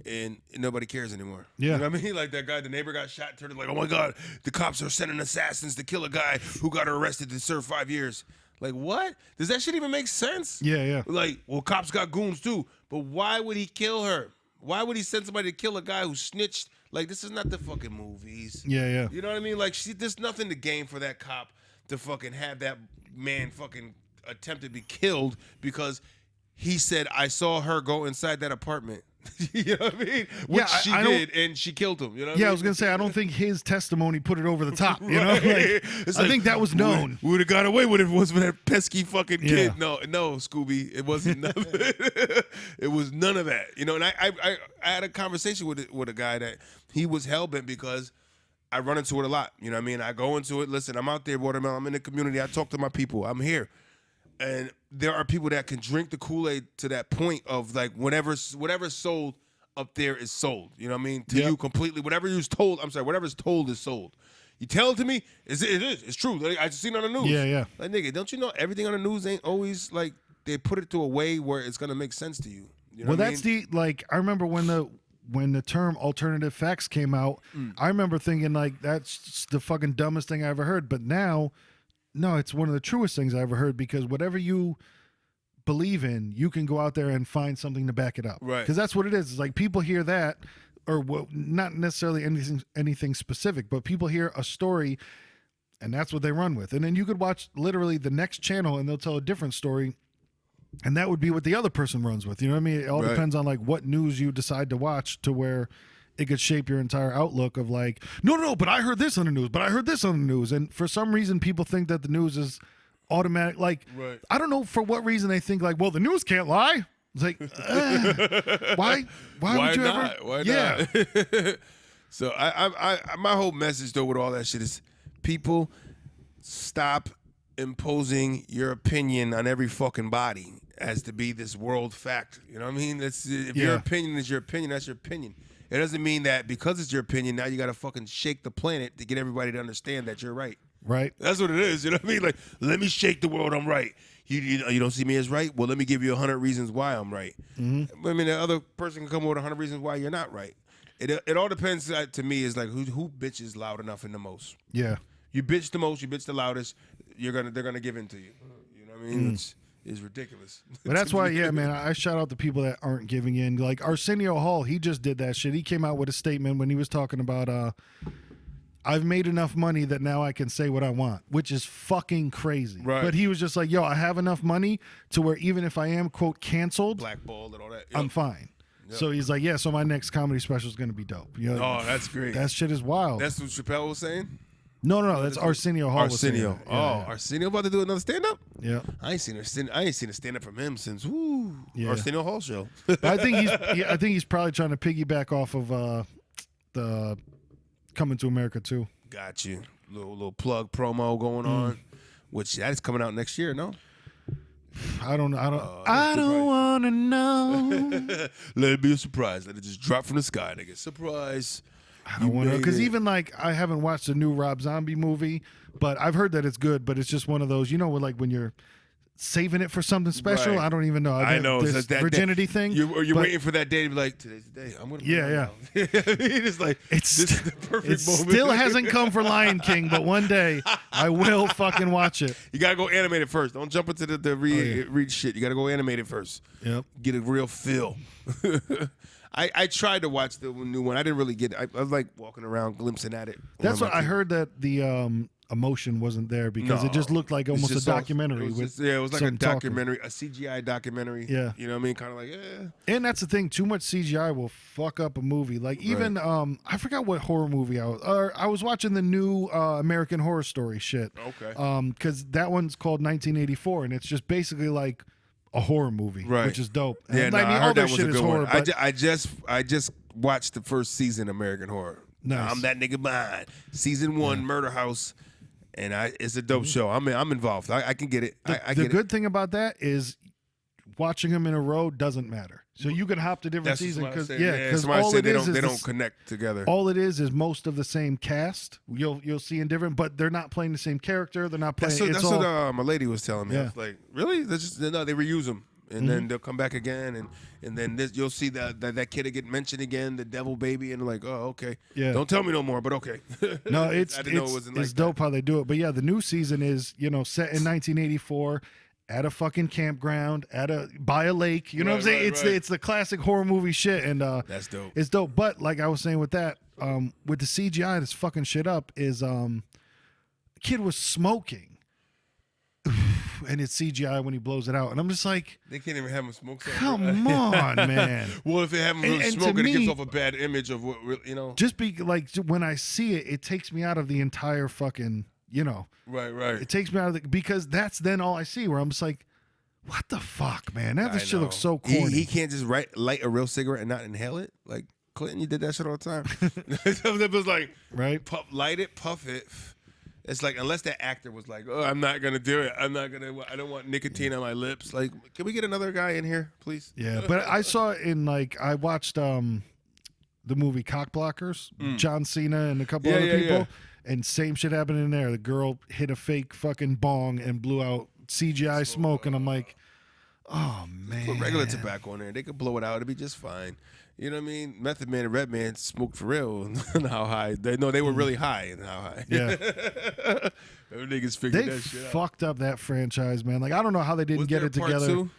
and nobody cares anymore. Yeah. You know what I mean? Like that guy, the neighbor got shot, turned like, oh my God, the cops are sending assassins to kill a guy who got arrested to serve 5 years. Like, what? Does that shit even make sense? Yeah. Like, well, cops got goons too, but why would he kill her? Why would he send somebody to kill a guy who snitched? Like, this is not the fucking movies. Yeah. You know what I mean? Like, there's nothing to gain for that cop to fucking have that man fucking attempt to be killed because he said, I saw her go inside that apartment. You know what I mean? Which she did, and she killed him. You know what I mean? I was going to say, I don't think his testimony put it over the top. You know? Like, I think that was known. We would have got away with it if it wasn't for that pesky fucking kid. No, Scooby. It wasn't nothing. It was none of that. You know, and I had a conversation with a guy that he was hell-bent because I run into it a lot. You know what I mean? I go into it. Listen, I'm out there, Watermelon. I'm in the community. I talk to my people. I'm here. And there are people that can drink the Kool-Aid to that point of like whatever's sold up there is sold. You know what I mean? To you completely. Whatever's told is sold. You tell it to me, it is. It's true. Like, I just seen it on the news. Yeah. Like, nigga, don't you know everything on the news ain't always like they put it to a way where it's gonna make sense to you. You know that's the like I remember when the term alternative facts came out, I remember thinking like that's the fucking dumbest thing I ever heard. But now, no, it's one of the truest things I ever heard because whatever you believe in, you can go out there and find something to back it up. Right. Because that's what it is. It's like people hear that, or not necessarily anything specific, but people hear a story and that's what they run with. And then you could watch literally the next channel and they'll tell a different story. And that would be what the other person runs with. You know what I mean? It all depends on like what news you decide to watch to where it could shape your entire outlook of like, no, but I heard this on the news, but I heard this on the news. And for some reason, people think that the news is automatic. Like, I don't know for what reason they think like, well, the news can't lie. It's like, why would you not? ever? Why not? So I my whole message though with all that shit is people stop imposing your opinion on every fucking body as to be this world fact. You know what I mean? If your opinion is your opinion, that's your opinion. It doesn't mean that because it's your opinion, now you got to fucking shake the planet to get everybody to understand that you're right. Right. That's what it is. You know what I mean? Like, let me shake the world. I'm right. You don't see me as right? Well, let me give you 100 reasons why I'm right. Mm-hmm. I mean, the other person can come up with 100 reasons why you're not right. It all depends to me is like who bitches loud enough and the most. Yeah. You bitch the most, you bitch the loudest, they're gonna give in to you. You know what I mean? It's ridiculous. But that's why, man, I shout out the people that aren't giving in. Like Arsenio Hall, he just did that shit. He came out with a statement when he was talking about I've made enough money that now I can say what I want, which is fucking crazy. Right. But he was just like, yo, I have enough money to where even if I am, quote, canceled, Blackballed and all that. I'm fine. Yep. So he's like, yeah, so my next comedy special is going to be dope. You know, Oh, that's great. That shit is wild. That's what Chappelle was saying? No. That's Arsenio Hall. Arsenio. Was saying that. Arsenio about to do another stand-up? Yeah. I ain't seen a stand-up from him since Yeah. Arsenio Hall show. But I think he's probably trying to piggyback off of the Coming to America too. Got you. Little plug promo going on, which that is coming out next year, no? I don't want to know. Let it be a surprise. Let it just drop from the sky, nigga. Surprise. I don't want to, because even like I haven't watched the new Rob Zombie movie, but I've heard that it's good. But it's just one of those, when you're saving it for something special. Right. I don't even know. I know this that virginity thing. You're waiting for that day to be like, today's the day. I'm gonna. Yeah. I mean, it's like this is the perfect moment. Still hasn't come for Lion King, but one day I will fucking watch it. You gotta go animated first. Don't jump into the read shit. You gotta go animated first. Yep. Get a real feel. I tried to watch the new one. I didn't really get it. I was like walking around glimpsing at it. That's what I heard, that the emotion wasn't there because it just looked like almost a documentary. It was like a documentary, a CGI documentary. Yeah. You know what I mean? Kind of like, And that's the thing. Too much CGI will fuck up a movie. Like even, I forgot what horror movie I was watching the new American Horror Story shit. Okay. Because that one's called 1984 and it's just basically like a horror movie, which is dope. Yeah, and, I heard that was shit a is good horror, one. but I just watched the first season of American Horror. Nice. I'm that nigga behind. Season 1, Murder House, and it's a dope show. I'm involved. I can get it. The good thing about that is watching them in a row doesn't matter. So you can hop to different seasons because all it is they don't connect together. All it is most of the same cast. You'll see in different, but they're not playing the same character. They're not playing. That's what my lady was telling me. I was like, really? They reuse them. And Mm-hmm. then they'll come back again, and then you'll see that kid will get mentioned again, the devil baby, and like, oh, okay. Yeah. Don't tell me no more, but okay. No, I didn't know it wasn't like it's dope how they do it. But yeah, the new season is set in 1984 at a fucking campground by a lake. You know what I'm saying? It's the classic horror movie shit, and that's dope. It's dope. But like I was saying with that, with the CGI that's fucking shit up is the kid was smoking. And it's CGI when he blows it out, and I'm just like, they can't even have him smoke. Come on, man. Well, if they have him really smoking, it gives off a bad image of what Just like when I see it, it takes me out of the entire fucking Right. It takes me out of because that's then all I see. Where I'm just like, what the fuck, man? This shit looks so corny. He can't just light a real cigarette and not inhale it like Clinton. You did that shit all the time. It was like light it, puff it. It's like, unless that actor was like, oh, I'm not going to do it. I don't want nicotine on my lips. Like, can we get another guy in here, please? Yeah, but I saw it in I watched the movie Cock Blockers, John Cena and a couple other people, and same shit happened in there. The girl hit a fake fucking bong and blew out CGI smoke, and I'm like, oh, man. Put regular tobacco in there. They could blow it out. It'd be just fine. You know what I mean? Method Man and Redman smoked for real. And how high? They were really high and how high. Yeah. Them niggas figured that shit out. They fucked up that franchise, man. Like, I don't know how they didn't get it together. Two?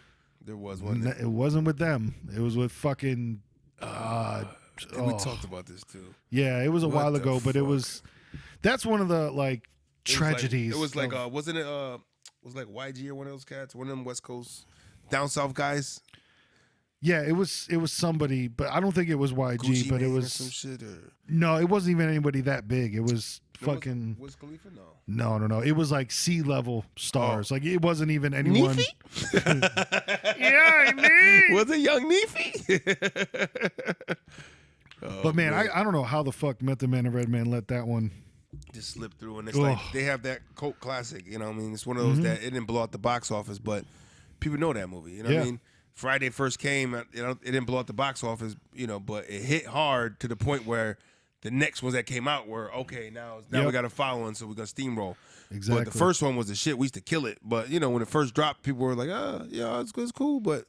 There was one. It wasn't with them. It was with fucking. We talked about this too. Yeah, it was a while ago, but it was. That's one of the tragedies. It was like wasn't it was like YG or one of those cats, one of them West Coast down south guys. Yeah, it was somebody, but I don't think it was YG, Gucci but it Mane was or some shit. Or... No, it wasn't even anybody that big. It was fucking. Was Khalifa? No. No. It was like C-level stars. Like it wasn't even anyone. Neefy? Yeah, I mean. Was it Young Neefy? But man, I don't know how the fuck Method Man and Redman let that one just slip through, and it's like they have that cult classic. You know what I mean? It's one of those that it didn't blow out the box office, but people know that movie. You know what I mean? Friday first came, it didn't blow out the box office, but it hit hard to the point where the next ones that came out were, okay, now we got a following, so we're going to steamroll. Exactly. But the first one was the shit. We used to kill it. But, when it first dropped, people were like, it's cool. But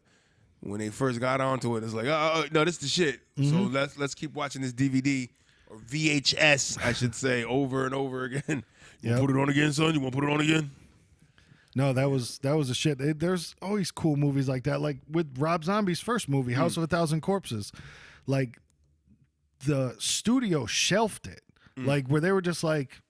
when they first got onto it, it's like, no, this is the shit. So let's keep watching this DVD or VHS, I should say, over and over again. You want to put it on again, son? You want to put it on again? No, that was a shit. There's always cool movies like that. Like with Rob Zombie's first movie, House of a Thousand Corpses. Like the studio shelved it. like where they were just like,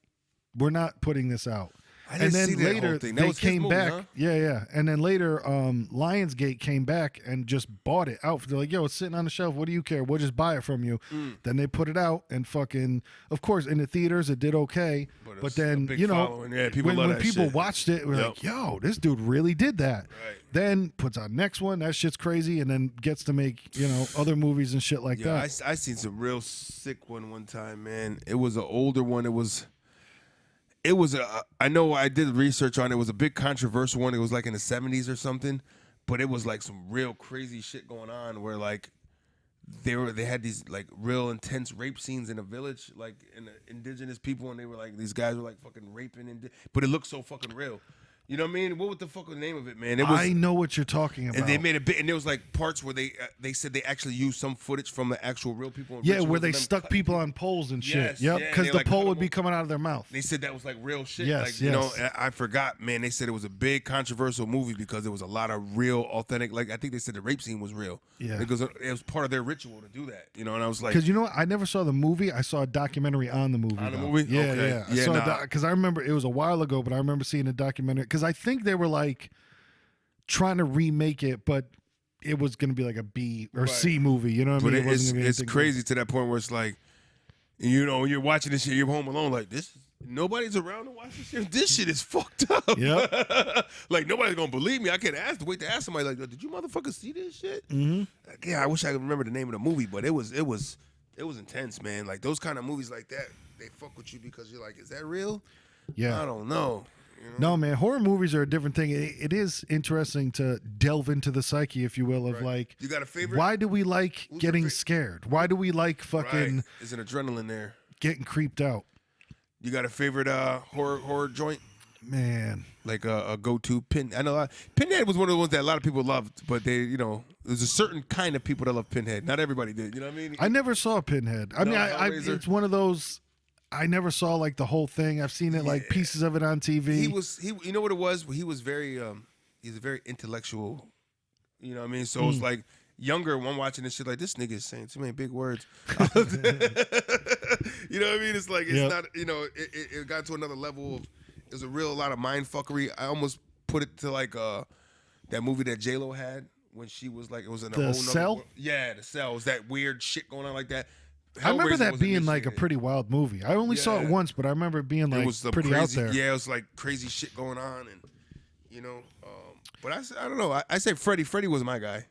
we're not putting this out. I didn't and then see that later whole thing. That they was his came movie, back. huh? Yeah. And then later, Lionsgate came back and just bought it out. They're like, yo, it's sitting on the shelf. What do you care? We'll just buy it from you. Then they put it out and fucking, of course, in the theaters it did okay. But then, a big you know, following. Yeah, people when love that people shit. watched it, we're like, yo, this dude really did that. Right. Then puts out next one. That shit's crazy. And then gets to make, you know, other movies and shit like Yeah, that. I seen some real sick one time, man. It was an older one. It was I know I did research on it. It was a big controversial one. It was like in the 70s or something, but it was like some real crazy shit going on where like they had these like real intense rape scenes in a village, like in the indigenous people, and they were like these guys were like fucking raping, but it looked so fucking real. You know what I mean? What was the fuck was the name of it, man? It was, I know what you're talking about. and they made a bit, and there was like parts where they said they actually used some footage from the actual real people. In Yeah, rituals where of they them stuck cutting people on poles and shit. Yes, Yep, yeah, and because they, the like, pole cut would them be off. coming out of their mouth. They said that was like real shit. Yes, like, you know, yes. and I forgot, man. They said it was a big controversial movie because there was a lot of real authentic, like I think they said the rape scene was real. Yeah. Because it was part of their ritual to do that, you know, and I was like, Because you know what? I never saw the movie. I saw a documentary on the movie. On the though. movie? Yeah, Okay. yeah. I Yeah, saw nah. because I remember it was a while ago, but I remember seeing a documentary. Because I think they were like trying to remake it, but it was going to be like a B or C movie. You know what I but mean? It wasn't gonna be it's anything crazy to that point where it's like, you know, when you're watching this shit, you're home alone, like this. Nobody's around to watch this shit. This shit is fucked up. Yep. Like nobody's gonna believe me. I can't wait to ask somebody like, did you motherfuckers see this shit? Mm-hmm. Like, yeah, I wish I could remember the name of the movie, but it was intense, man. Like those kind of movies like that, they fuck with you because you're like, is that real? Yeah. I don't know. You know? No, man, horror movies are a different thing. It is interesting to delve into the psyche, if you will, of like, You got a favorite? why do we like Who's your getting fa- scared? Why do we like fucking Right. There's an adrenaline there. getting creeped out? You got a favorite horror joint? Man. Like a go-to pin. I know Pinhead was one of the ones that a lot of people loved, but they, you know, there's a certain kind of people that love Pinhead. Not everybody did. You know what I mean? I never saw Pinhead. I No, mean, Hellraiser? it's one of those. I never saw like the whole thing. I've seen it like pieces of it on TV. He you know what it was? He was very he's a very intellectual. You know what I mean? So it's like younger one watching this shit like this nigga is saying too many big words. You know what I mean? It's like it's not, you know, it got to another level of there's a lot of mind fuckery. I almost put it to like that movie that J-Lo had when she was like, it was in a The whole Cell? world. Yeah, The Cell. It was that weird shit going on like that. I remember Hellraiser that was being like a initiated. pretty wild movie. I only saw it Yeah. once, but I remember it being like It was some pretty crazy, out there. Yeah, it was like crazy shit going on, and you know. But I don't know. I say Freddie. Freddie was my guy.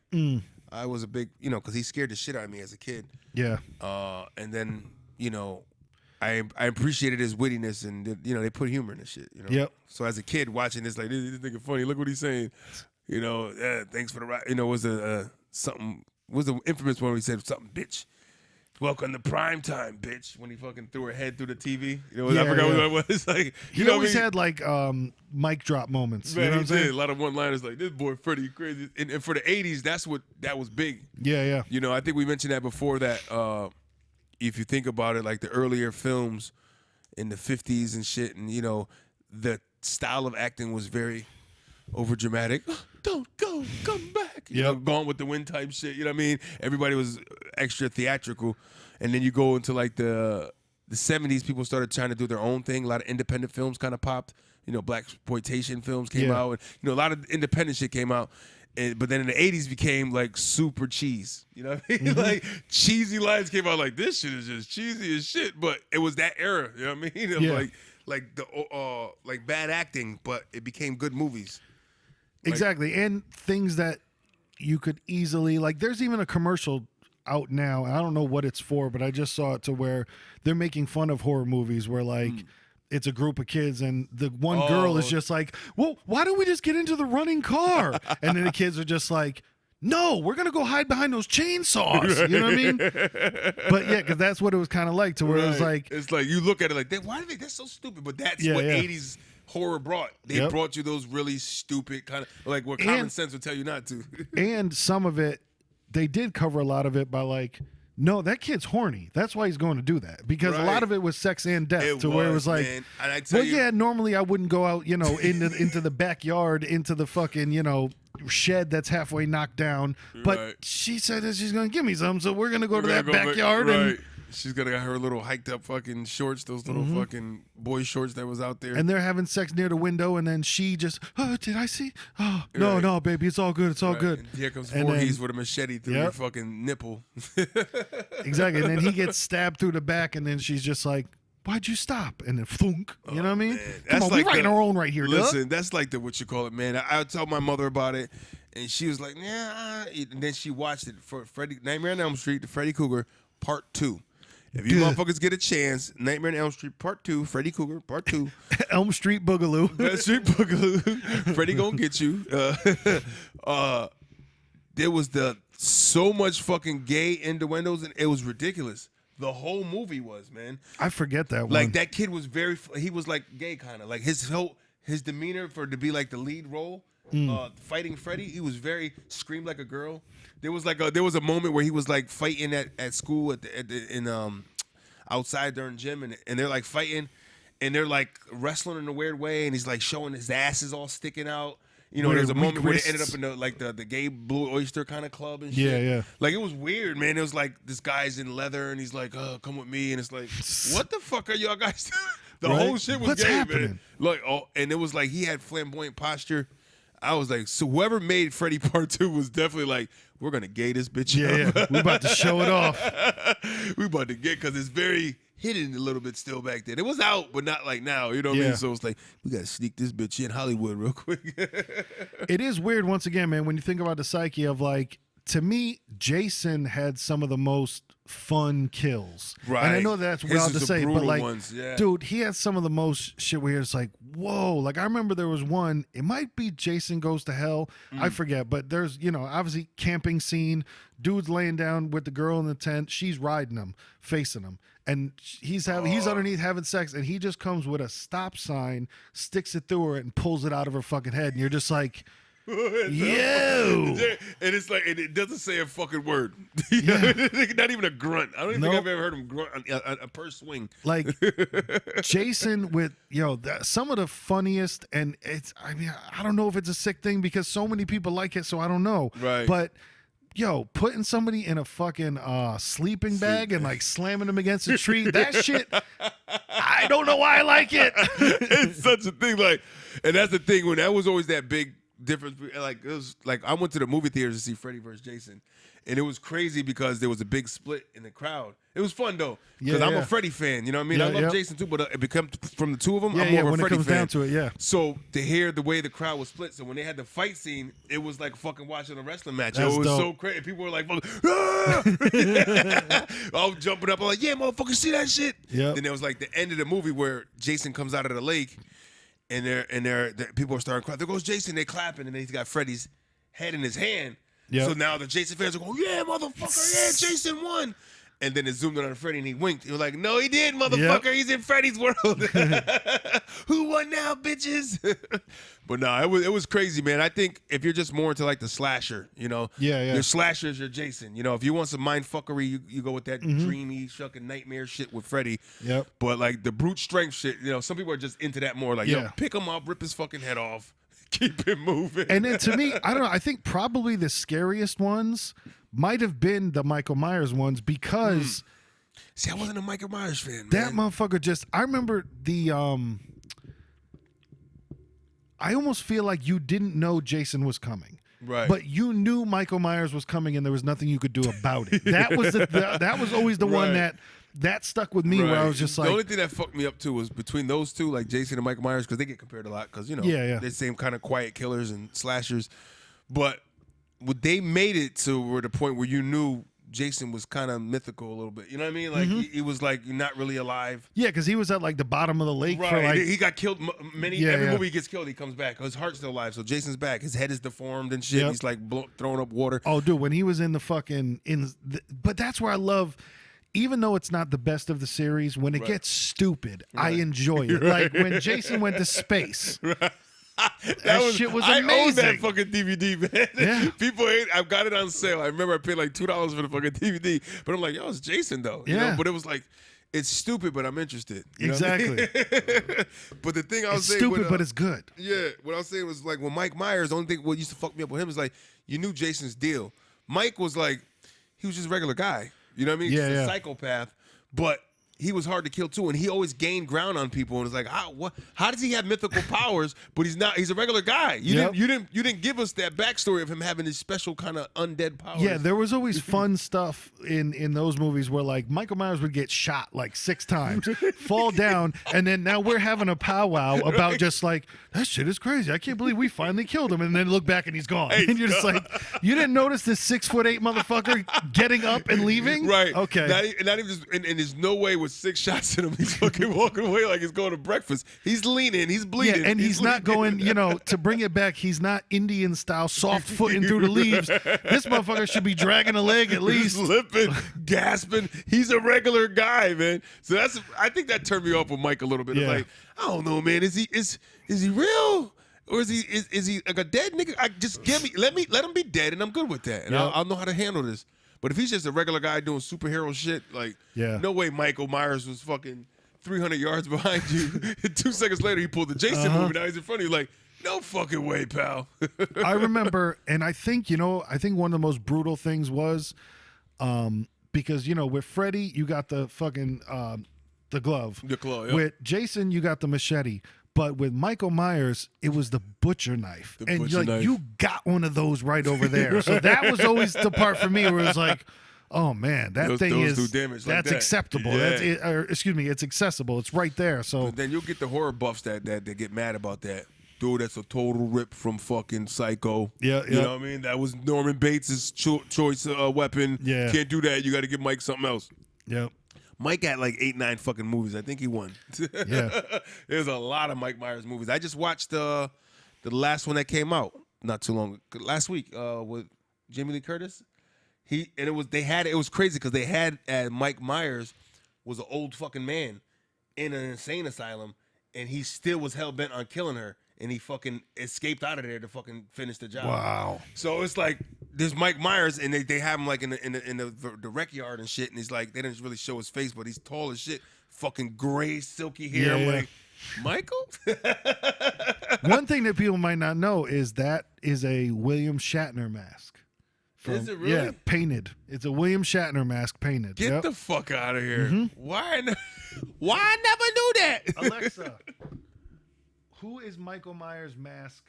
I was a big, you know, because he scared the shit out of me as a kid. Yeah. And then, you know, I appreciated his wittiness, and you know, they put humor in this shit. You know. Yep. So as a kid watching this, like this nigga funny. Look what he's saying. You know, thanks for the ride. You know, was the infamous one where he said something, bitch. Welcome to prime time, bitch. When he fucking threw her head through the TV. You know, Yeah, I forgot yeah. what it was. Like, He know always what I mean? had like mic drop moments. Man, you know he what I'm did. saying? A lot of one-liners like, this boy Freddie crazy. And for the 80s, that was big. Yeah, yeah. You know, I think we mentioned that before that if you think about it, like the earlier films in the 50s and shit, and, you know, the style of acting was very overdramatic. Don't go, come back. You know, Gone with the Wind type shit. You know what I mean? Everybody was extra theatrical. And then you go into like the 70s, people started trying to do their own thing. A lot of independent films kind of popped. You know, blaxploitation films came out. And, you know, a lot of independent shit came out. But then in the 80s became like super cheese. You know what I mean? Like cheesy lines came out like, this shit is just cheesy as shit. But it was that era. You know what I mean? Of like bad acting, but it became good movies. Exactly. And things that you could easily, like, there's even a commercial out now. I don't know what it's for, but I just saw it to where they're making fun of horror movies where, like, it's a group of kids and the one girl is just like, well, why don't we just get into the running car? And then the kids are just like, no, we're going to go hide behind those chainsaws. You know what I mean? But yeah, because that's what it was kind of like, to where it was like, it's like you look at it like, why do they, that's so stupid, but that's what 80s horror brought. They brought you those really stupid kind of, like what common sense would tell you not to. And some of it, they did cover a lot of it by like, no, that kid's horny. That's why he's going to do that. Because a lot of it was sex and death, where it was like, man. And I tell well, you, yeah, normally I wouldn't go out, you know, into the backyard, into the fucking, you know, shed that's halfway knocked down. But she said that she's going to give me some, so we're going to go to that backyard and She's gonna got her little hiked up fucking shorts, those little fucking boy shorts that was out there. And they're having sex near the window, and then she just, oh, did I see? Oh, no, Right. no, baby, it's all good, it's all Right. good. And here comes And Voorhees then- with a machete through your fucking nipple. Exactly. And then he gets stabbed through the back, and then she's just like, why'd you stop? And then thunk. You know what I mean? Man, Come that's on, like we writing the- our own right here, Listen, Doug. that's like the what you call it, man. I told my mother about it, and she was like, "Yeah." And then she watched it for Nightmare on Elm Street, the Freddy Krueger Part 2. If you Good. motherfuckers get a chance, Nightmare on Elm Street Part 2, Freddy Krueger Part 2. Elm Street Boogaloo. Street Boogaloo. Freddy gonna get you. There was so much fucking gay innuendos, and it was ridiculous. The whole movie was, man. I forget that one. Like that kid was he was like gay kind of. Like his demeanor to be like the lead role, fighting Freddy, he was very screamed like a girl. There was a moment where he was like fighting at school outside during gym, and they're like fighting, and they're like wrestling in a weird way, and he's like showing his ass is all sticking out. You know, Weird there's a moment where they wrists. ended up in the gay Blue Oyster kind of club and shit. Yeah, yeah. Like, it was weird, man. It was like this guy's in leather and he's like, come with me. And it's like, what the fuck are y'all guys doing? The Right? whole shit was What's gay, happening? man. Like, and it was like he had flamboyant posture. I was like, so whoever made Freddy Part 2 was definitely like, we're going to gay this bitch up. yeah. We about to show it off. We about to get, because it's very hidden a little bit still back then. It was out, but not like now. You know what I Yeah. mean? So it's like, we got to sneak this bitch in Hollywood real quick. It is weird, once again, man, when you think about the psyche of, like, to me, Jason had some of the most fun kills. Right. And I know that's His wild is to the say, but brutal like, ones, yeah. dude, he had some of the most shit where it's like, whoa. Like, I remember there was one, it might be Jason Goes to Hell. I forget, but there's, obviously camping scene. Dude's laying down with the girl in the tent. She's riding him, facing him. And he's underneath having sex, and he just comes with a stop sign, sticks it through her, and pulls it out of her fucking head. And you're just like, yo. And it's like, and it doesn't say a fucking word. Not even a grunt. I don't even think I've ever heard him grunt a per swing. Like Jason with some of the funniest, and I don't know if it's a sick thing because so many people like it, so I don't know. Right. But putting somebody in a fucking sleeping bag and like slamming them against a tree, that shit, I don't know why I like it. It's such a thing. Like, and that's the thing, when that was always that big difference. Like, it was like, I went to the movie theaters to see Freddy vs. Jason, and it was crazy because there was a big split in the crowd. It was fun though, because I'm a Freddy fan. You know what I mean? Yeah, I love yeah. Jason too, but it become from the two of them. I'm Yeah, more of a when it Freddy comes fan. down to it, yeah. So to hear the way the crowd was split, so when they had the fight scene, it was like fucking watching a wrestling match. That's It was so dope. crazy. People were like, "Ah!" I was jumping up. I'm like, "Yeah, motherfucker, see that shit?" Yep. Then there was like the end of the movie where Jason comes out of the lake, and people are starting crying. There goes Jason. They clapping, and then he's got Freddy's head in his hand. Yep. So now the Jason fans are going, "Yeah, motherfucker, yeah, Jason won." And then it zoomed in on Freddy and he winked. He was like, "No, he did, motherfucker. Yep. He's in Freddy's world." Who won now, bitches? But no, it was crazy, man. I think if you're just more into like the slasher, Yeah. your slasher is your Jason. If you want some mind fuckery, you go with that dreamy, shucking nightmare shit with Freddy. Yep. But like the brute strength shit, some people are just into that more. Like, Yeah. pick him up, rip his fucking head off, keep him moving. And then to me, I don't know, I think probably the scariest ones might have been the Michael Myers ones because See, I wasn't a Michael Myers fan, man. that motherfucker I remember I almost feel like you didn't know Jason was coming. Right. But you knew Michael Myers was coming and there was nothing you could do about it. That was that was always the one Right. that stuck with me where I was just the like, only thing that fucked me up too was between those two, like Jason and Michael Myers, because they get compared a lot, because Yeah. they're the same kind of quiet killers and slashers. But they made it to the point where you knew Jason was kind of mythical a little bit. You know what I mean? Like he was like not really alive. yeah, because he was at like the bottom of the lake for Right. like He got killed every Yeah. movie he gets killed, he comes back. His heart's still alive. So Jason's back. His head is deformed and shit. Yep. He's like throwing up water. Oh, dude, when he was in the fucking but that's where I love. Even though it's not the best of the series, when it gets stupid, I enjoy it. Like when Jason went to space. That shit was I own that amazing. fucking DVD, man. Yeah. People hate. I've got it on sale. I remember I paid like $2 for the fucking DVD, but I'm like, yo, it's Jason though. You know? Yeah. But it was like, it's stupid, but I'm interested. You know what I mean? Exactly. But the thing I was It's saying, stupid, with, but it's good. yeah, what I was saying was like when Mike Myers, the only thing what used to fuck me up with him is like you knew Jason's deal. Mike was like, he was just a regular guy. You know what I mean? Yeah, Just yeah. a psychopath. but he was hard to kill too, and he always gained ground on people. And it's like, how does he have mythical powers? But he's a regular guy. You didn't give us that backstory of him having this special kind of undead powers. Yeah, there was always fun stuff in those movies where like Michael Myers would get shot like 6 times, fall down, and then now we're having a powwow about just like, that shit is crazy. I can't believe we finally killed him, and then look back and he's gone. And you're just like, you didn't notice this 6'8" motherfucker getting up and leaving? Right. Okay. Not even just, and there's no way with 6 shots in him, he's fucking walking away like he's going to breakfast. He's leaning, he's bleeding. Yeah, and he's not going, to bring it back, he's not Indian style soft footing through the leaves. This motherfucker should be dragging a leg at least. Slipping, gasping. He's a regular guy, man. So I think that turned me off with Mike a little bit. Yeah. It's like, I don't know, man. Is he real? Or is he like a dead nigga? Let him be dead, and I'm good with that. And I'll know how to handle this. But if he's just a regular guy doing superhero shit, like, no way Michael Myers was fucking 300 yards behind you. 2 seconds later, he pulled the Jason movie. Now he's in front of you, like, no fucking way, pal. I remember, and I think one of the most brutal things was, because with Freddy, you got the fucking the glove. The claw. Yep. With Jason, you got the machete. But with Michael Myers, it was the butcher knife. You got one of those right over there. So that was always the part for me where it was like, oh man, those do damage like that's acceptable. Yeah. It's accessible. It's right there. So but then you'll get the horror buffs that get mad about that. Dude, that's a total rip from fucking Psycho. Yeah. You know what I mean? That was Norman Bates' choice weapon. Yeah. Can't do that. You got to give Mike something else. Yep. Mike had like 8, 9 fucking movies. I think he won. Yeah. There's a lot of Mike Myers movies. I just watched the last one that came out not too long last week with Jamie Lee Curtis. It was crazy because they had Mike Myers was an old fucking man in an insane asylum, and he still was hell bent on killing her, and he fucking escaped out of there to fucking finish the job. Wow. So it's like there's Mike Myers, and they have him like in the rec yard and shit, and he's like, they didn't really show his face, but he's tall as shit, fucking gray silky hair. I'm like, Michael? One thing that people might not know is that is a William Shatner mask. Is it really? Yeah, painted. It's a William Shatner mask painted. Get the fuck out of here. Mm-hmm. Why I never knew that? Alexa, who is Michael Myers' mask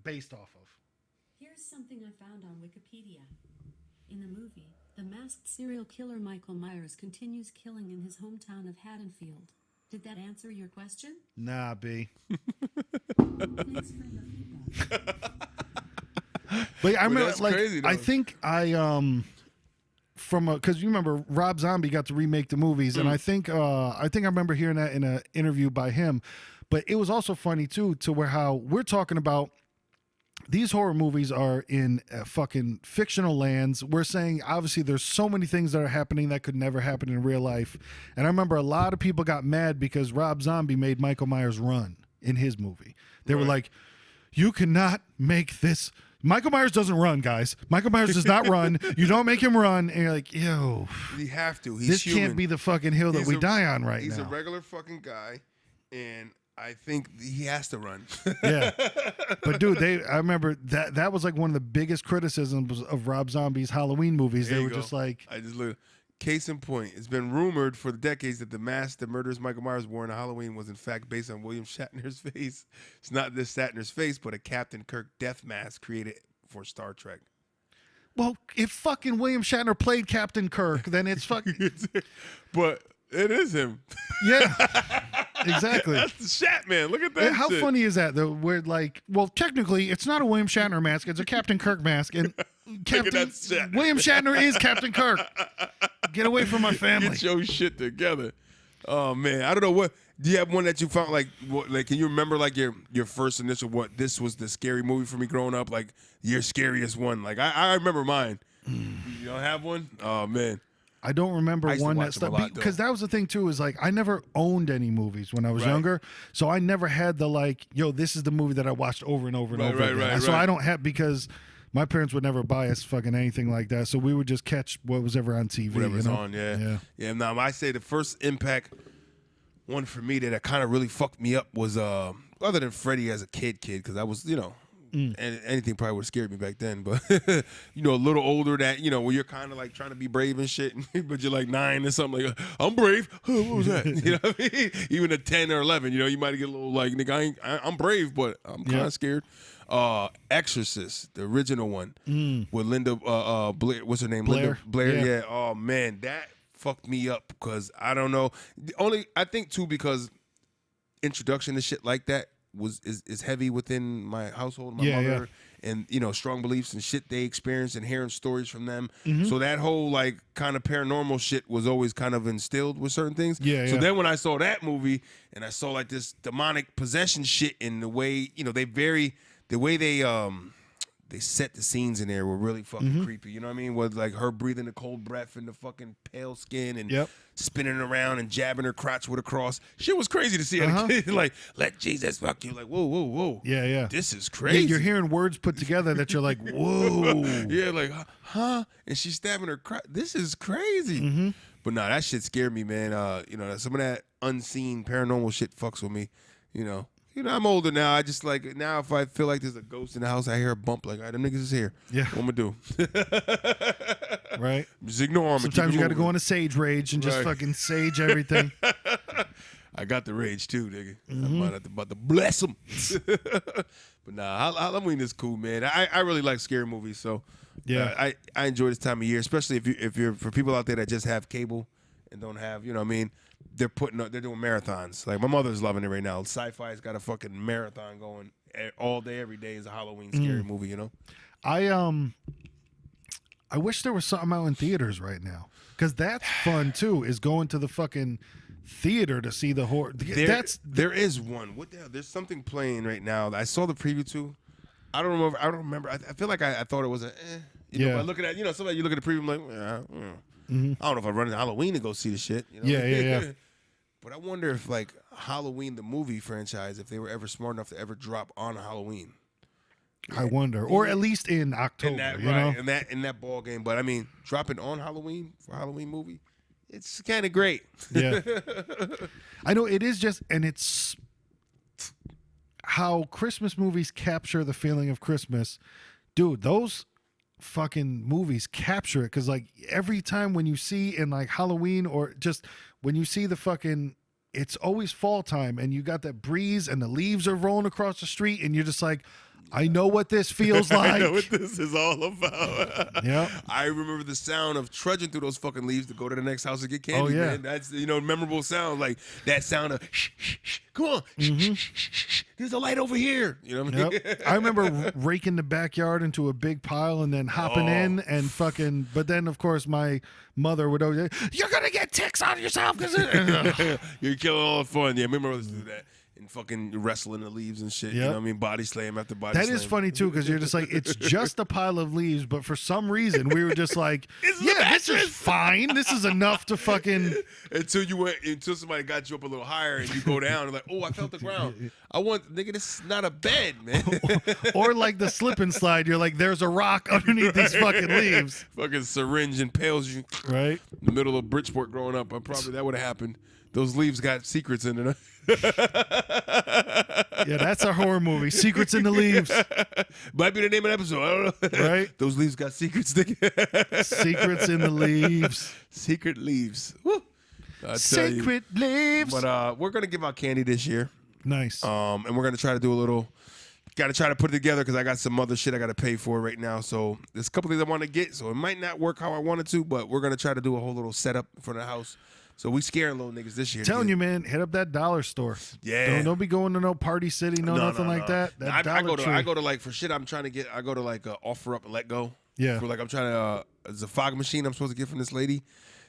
based off of? Here's something I found on Wikipedia. In the movie, the masked serial killer Michael Myers continues killing in his hometown of Haddonfield. Did that answer your question? Nah, B. Thanks for your feedback. But I remember, that's crazy, I think because you remember Rob Zombie got to remake the movies, and I think I remember hearing that in an interview by him. But it was also funny too, to where how we're talking about these horror movies are in fucking fictional lands. We're saying obviously there's so many things that are happening that could never happen in real life. And I remember a lot of people got mad because Rob Zombie made Michael Myers run in his movie. They were like, you cannot make this. Michael Myers doesn't run, guys. Michael Myers does not run. You don't make him run. And you're like, yo. You have to. He's this human. Can't be the fucking hill that we die on right now. He's a regular fucking guy, and I think he has to run. Yeah. But dude, I remember that was like one of the biggest criticisms of Rob Zombie's Halloween movies. They were just like, I just look. Case in point, it's been rumored for decades that the mask that murders Michael Myers wore on Halloween was in fact based on William Shatner's face. It's not this Shatner's face, but a Captain Kirk death mask created for Star Trek. Well, if fucking William Shatner played Captain Kirk, then it's fucking. But it is him. Yeah, exactly. That's the Shatman. Look at that. How funny is that though? Where like, well, technically, it's not a William Shatner mask; it's a Captain Kirk mask, and William Shatner is Captain Kirk. Get away from my family. Get your shit together. Oh man, I don't know what. Do you have one that you found like? Can you remember like your first initial? What this was the scary movie for me growing up? Like your scariest one? Like I remember mine. You don't have one? Oh man. I don't remember one that stuck because that was the thing too. Is like I never owned any movies when I was younger, so I never had the like, yo, this is the movie that I watched over and over and over again. So I don't have because my parents would never buy us fucking anything like that, so we would just catch what was ever on TV. Whatever's on, yeah. Now I say the first impact one for me that kind of really fucked me up was other than Freddy as a kid because I was And anything probably would have scared me back then. But you know, a little older, that you know, where you're kind of like trying to be brave and shit, but you're like 9 or something. Like, I'm brave. What was that? You know what I mean? Even at 10 or 11, you know, you might get a little like, nigga, I'm brave, but I'm kind of scared. Exorcist, the original one with Linda Blair. What's her name? Blair. Linda Blair. Yeah. Oh man, that fucked me up because I don't know. I think too because introduction to shit like that is heavy within my household, my mother, and you know, strong beliefs and shit they experienced and hearing stories from them. So that whole like kind of paranormal shit was always kind of instilled with certain things. So then when I saw that movie and I saw like this demonic possession shit and the way, you know, the way they set the scenes in there were really fucking creepy. You know what I mean? Was like her breathing the cold breath and the fucking pale skin and spinning around and jabbing her crotch with a cross. Shit was crazy to see. Like, let Jesus fuck you. Like, whoa, whoa, whoa. Yeah. This is crazy. Yeah, you're hearing words put together that you're like, whoa. Yeah, like, huh? And she's stabbing her crotch. This is crazy. But nah, that shit scared me, man. You know, some of that unseen paranormal shit fucks with me. You know, I'm older now. I just like now if I feel like there's a ghost in the house, I hear a bump. Like, all right, them niggas is here. Yeah. What I'm gonna do? Right. Just ignore them. Sometimes you got to go on a sage rage and just fucking sage everything. I got the rage too, nigga. I'm about to bless them. But nah, Halloween is cool, man. I really like scary movies, so I enjoy this time of year, especially if you're for people out there that just have cable and don't have, you know what I mean. They're doing marathons. Like my mother's loving it right now. Sci-Fi's got a fucking marathon going all day, every day is a Halloween scary movie. You know. I wish there was something out in theaters right now because that's fun too. Is going to the fucking theater to see the horror. There is one. What the hell? There's something playing right now. I saw the preview too. I don't remember. I feel like I thought it was a. You know, by looking at somebody you look at the preview, I'm like, I don't know if I run into Halloween to go see the shit. You know? Yeah. But I wonder if like Halloween, the movie franchise, if they were ever smart enough to ever drop on Halloween. I wonder, or at least in October, in that ball game. But I mean, dropping on Halloween for a Halloween movie, it's kind of great. Yeah, I know it is just, and it's how Christmas movies capture the feeling of Christmas, dude. Those fucking movies capture it because like every time when you see in like Halloween or just when you see the fucking, it's always fall time and you got that breeze and the leaves are rolling across the street and you're just like, I know what this feels like. I know what this is all about. Yeah. I remember the sound of trudging through those fucking leaves to go to the next house to get candy. Oh, yeah. Man. That's, memorable sound. Like that sound of, shh, shh, shh, come on. Shh, shh, shh, shh. There's a light over here. You know what I mean? Yep. I remember raking the backyard into a big pile and then hopping in and fucking, but then of course my mother would always say, you're going to get ticks on yourself. You're killing all the fun. Yeah, my mother used to do that. And fucking wrestling the leaves and shit. Yep. You know what I mean? Body slam after body slam. That is funny too, because you're just like, it's just a pile of leaves, but for some reason we were just like, this is fine. This is enough to fucking until somebody got you up a little higher and you go down and like, oh, I felt the ground. Nigga, this is not a bed, man. or like the slip and slide, you're like, there's a rock underneath these fucking leaves. Fucking syringe impales you. Right. In the middle of Bridgeport growing up. Probably that would have happened. Those leaves got secrets in it. Yeah, that's our horror movie. Secrets in the Leaves. Might be the name of the episode. I don't know. Right? Those leaves got secrets. Secrets in the Leaves. Secret leaves. Woo. Secret leaves. But we're gonna give out candy this year. Nice. And we're gonna try to do a little. Got to try to put it together because I got some other shit I got to pay for right now. So there's a couple things I want to get. So it might not work how I wanted to, but we're gonna try to do a whole little setup in front of the house. So we scaring little niggas this year. Telling you, man, hit up that dollar store. Yeah. Don't be going to no Party City, nothing like that. I go to like for shit I'm trying to get. I go to like Offer Up and Let Go. Yeah. For like I'm trying to. It's a fog machine I'm supposed to get from this lady.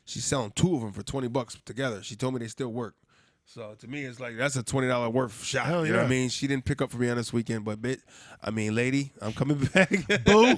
She's selling 2 of them for $20 together. She told me they still work. So to me, it's like that's a $20 worth shot. Hell you know what I yeah. mean? She didn't pick up for me on this weekend, but lady, I'm coming back. Boo.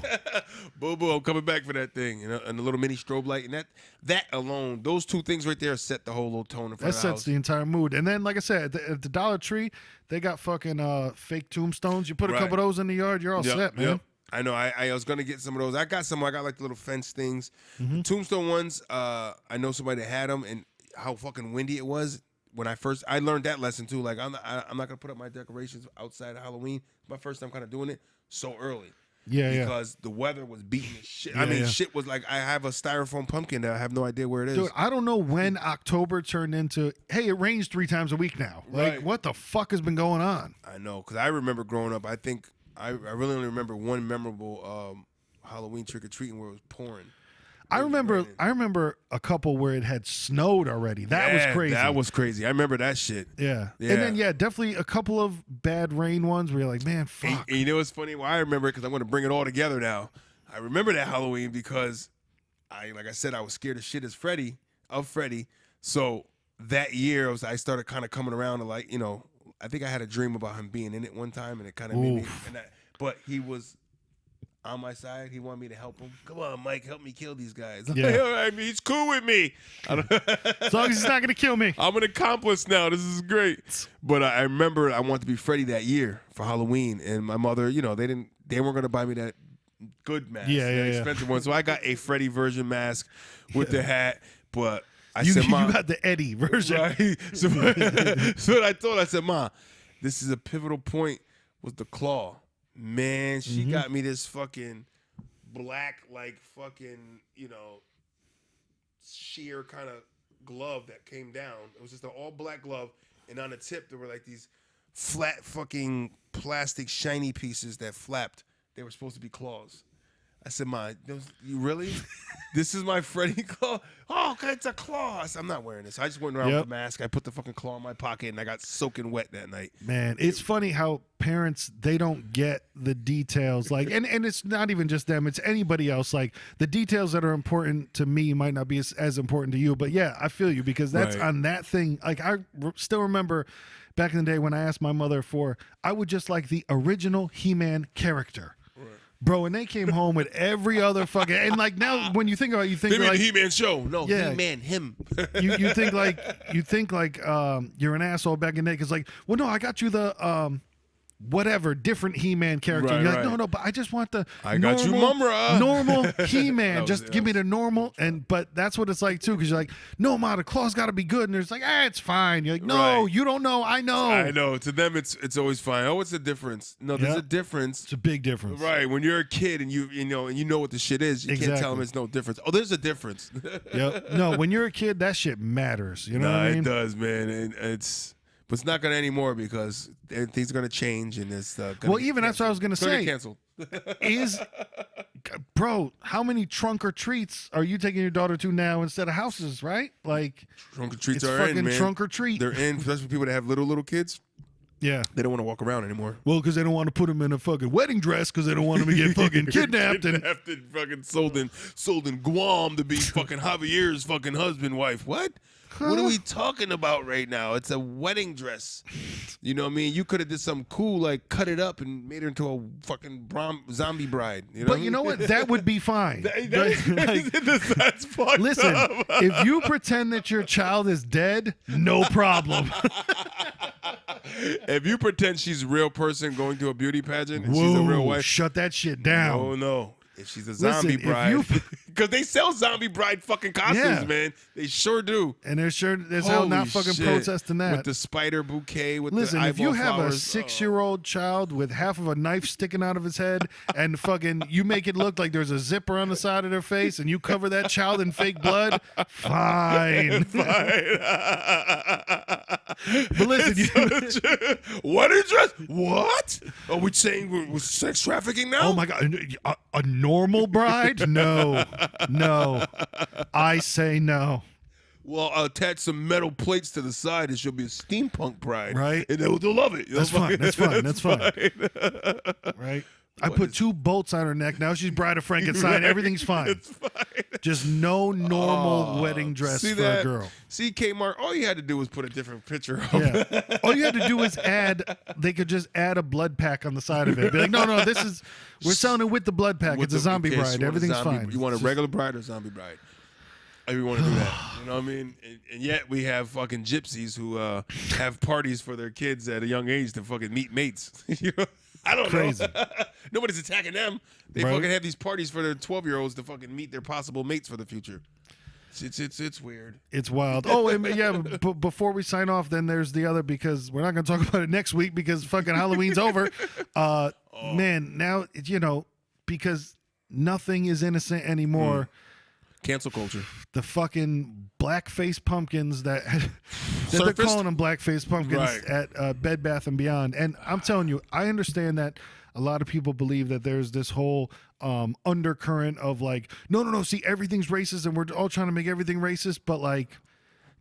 Boo, I'm coming back for that thing. You know, and the little mini strobe light, and that alone, those 2 things right there set the whole little tone in front of the house. That sets the entire mood. And then, like I said, at the Dollar Tree, they got fucking fake tombstones. You put a couple of those in the yard, you're all set, man. Yep. I know. I was gonna get some of those. I got some. I got like the little fence things. The tombstone ones. I know somebody that had them, and how fucking windy it was. When I learned that lesson too. Like I'm not gonna put up my decorations outside of Halloween. My first time kind of doing it. so early. Yeah, because the weather was beating the shit. Yeah, I mean, yeah. shit was like, I have a styrofoam pumpkin that I have no idea where it is. Dude, I don't know when October turned into, hey, it rains 3 times a week now. Like, Right. what the fuck has been going on? I know, because I remember growing up, I think, I really only remember one memorable Halloween trick-or-treating where it was pouring. I remember a couple where it had snowed already. That was crazy. That was crazy. I remember that shit. Yeah. Yeah. And then, definitely a couple of bad rain ones where you're like, man, fuck. And you know what's funny? Well, I remember it because I'm going to bring it all together now. I remember that Halloween because like I said, I was scared as shit as Freddy. So that year, I started kind of coming around to like, I think I had a dream about him being in it one time, and it kind of made me. But he was on my side. He wanted me to help him. Come on, Mike, help me kill these guys. Yeah. All right, he's cool with me. As long as he's not going to kill me. I'm an accomplice now. This is great. But I remember I wanted to be Freddy that year for Halloween, and my mother, they weren't going to buy me that good mask, expensive one. So I got a Freddy version mask with the hat, but I said, Mom, you got the Eddie version. right? So what I told her, I said, Ma, this is a pivotal point with the claw. Man, she got me this fucking black, like fucking, sheer kind of glove that came down. It was just an all black glove, and on the tip there were like these flat fucking plastic shiny pieces that flapped. They were supposed to be claws. I said, Ma, you really? This is my Freddy claw? Oh, okay, it's a claw. I said, I'm not wearing this. I just went around with a mask. I put the fucking claw in my pocket, and I got soaking wet that night. Man, it's funny how parents, they don't get the details. Like, and it's not even just them. It's anybody else. Like, the details that are important to me might not be as important to you. But, yeah, I feel you because that's on that thing. Like, I still remember back in the day when I asked my mother I would just like the original He-Man character. Bro, and they came home with every other fucking, and like now when you think about it, you think They made like the He-Man show. No, Yeah. He-Man, him. you think like you're an asshole back in the day because like, well, no, I got you the whatever different He-Man character. Right, You're like, right. no, but I just want the I got you, Mumra. normal He-Man. Just give me that the normal. But that's what it's like too, because you're like, no, Ma, the claw's got to be good, and it's like, it's fine. You're like, no, Right. you don't know. I know. I know. To them, it's always fine. Oh, what's the difference? No, there's Yeah. a difference. It's a big difference. Right. When you're a kid and you know what the shit is, you can't tell them it's no difference. Oh, there's a difference. Yep. No, when you're a kid, that shit matters. You know what I mean? It does, man. And but it's not gonna anymore because things are gonna change and it's gonna Well, get even that's what I was gonna It's gonna say. get canceled. Bro, how many trunk or treats are you taking your daughter to now instead of houses, right? Like, Trunk or treats it's are fucking in, man. trunk or treat. They're in, especially people that have little kids. Yeah. They don't want to walk around anymore. Well, because they don't want to put them in a fucking wedding dress because they don't want them to get fucking kidnapped. And fucking sold in Guam to be fucking Javier's fucking husband, wife. What? What are we talking about right now? It's a wedding dress. You know what I mean? You could have did something cool, like cut it up and made her into a fucking zombie bride. You know but you know what? That would be fine. That's fucked Listen, up. if you pretend that your child is dead, no problem. If you pretend she's a real person going to a beauty pageant and she's a real wife, shut that shit down. oh no. If she's a zombie bride, because they sell zombie bride fucking costumes, man. They sure do. And there's hell not fucking shit. protesting that. With the spider bouquet, with Listen, the if you eyeball have flowers, a 6-year-old child with half of a knife sticking out of his head and fucking you make it look like there's a zipper on the side of their face and you cover that child in fake blood, fine. But listen, wedding dress? What? Are we saying we're sex trafficking now? oh my God, a normal bride? No. I say no. Well, I'll attach some metal plates to the side and she'll be a steampunk bride. Right. And they'll love it. That's fine. Right? I put 2 bolts on her neck. Now she's Bride of Frankenstein. Right. Everything's fine. It's fine. Just no normal wedding dress See for that? a girl. See Kmart, all you had to do was put a different picture up. Yeah. All you had to do was they could just add a blood pack on the side of it. Be like, no, we're selling it with the blood pack. With It's a the- zombie okay, so bride. you want a Everything's zombie- fine. You want a It's regular bride or zombie bride? We want to do that. You know what I mean? And yet we have fucking gypsies who have parties for their kids at a young age to fucking meet mates. You know? I don't Crazy. know. Nobody's attacking them. They Right. fucking have these parties for their 12-year-olds to fucking meet their possible mates for the future. It's weird. It's wild. Oh, and yeah. Before we sign off, then there's the other, because we're not going to talk about it next week because fucking Halloween's over. Man, now because nothing is innocent anymore. Cancel culture. The fucking blackface pumpkins that they're calling them blackface pumpkins at Bed Bath & Beyond. And I'm telling you, I understand that a lot of people believe that there's this whole undercurrent of like, no, see, everything's racist and we're all trying to make everything racist. But like,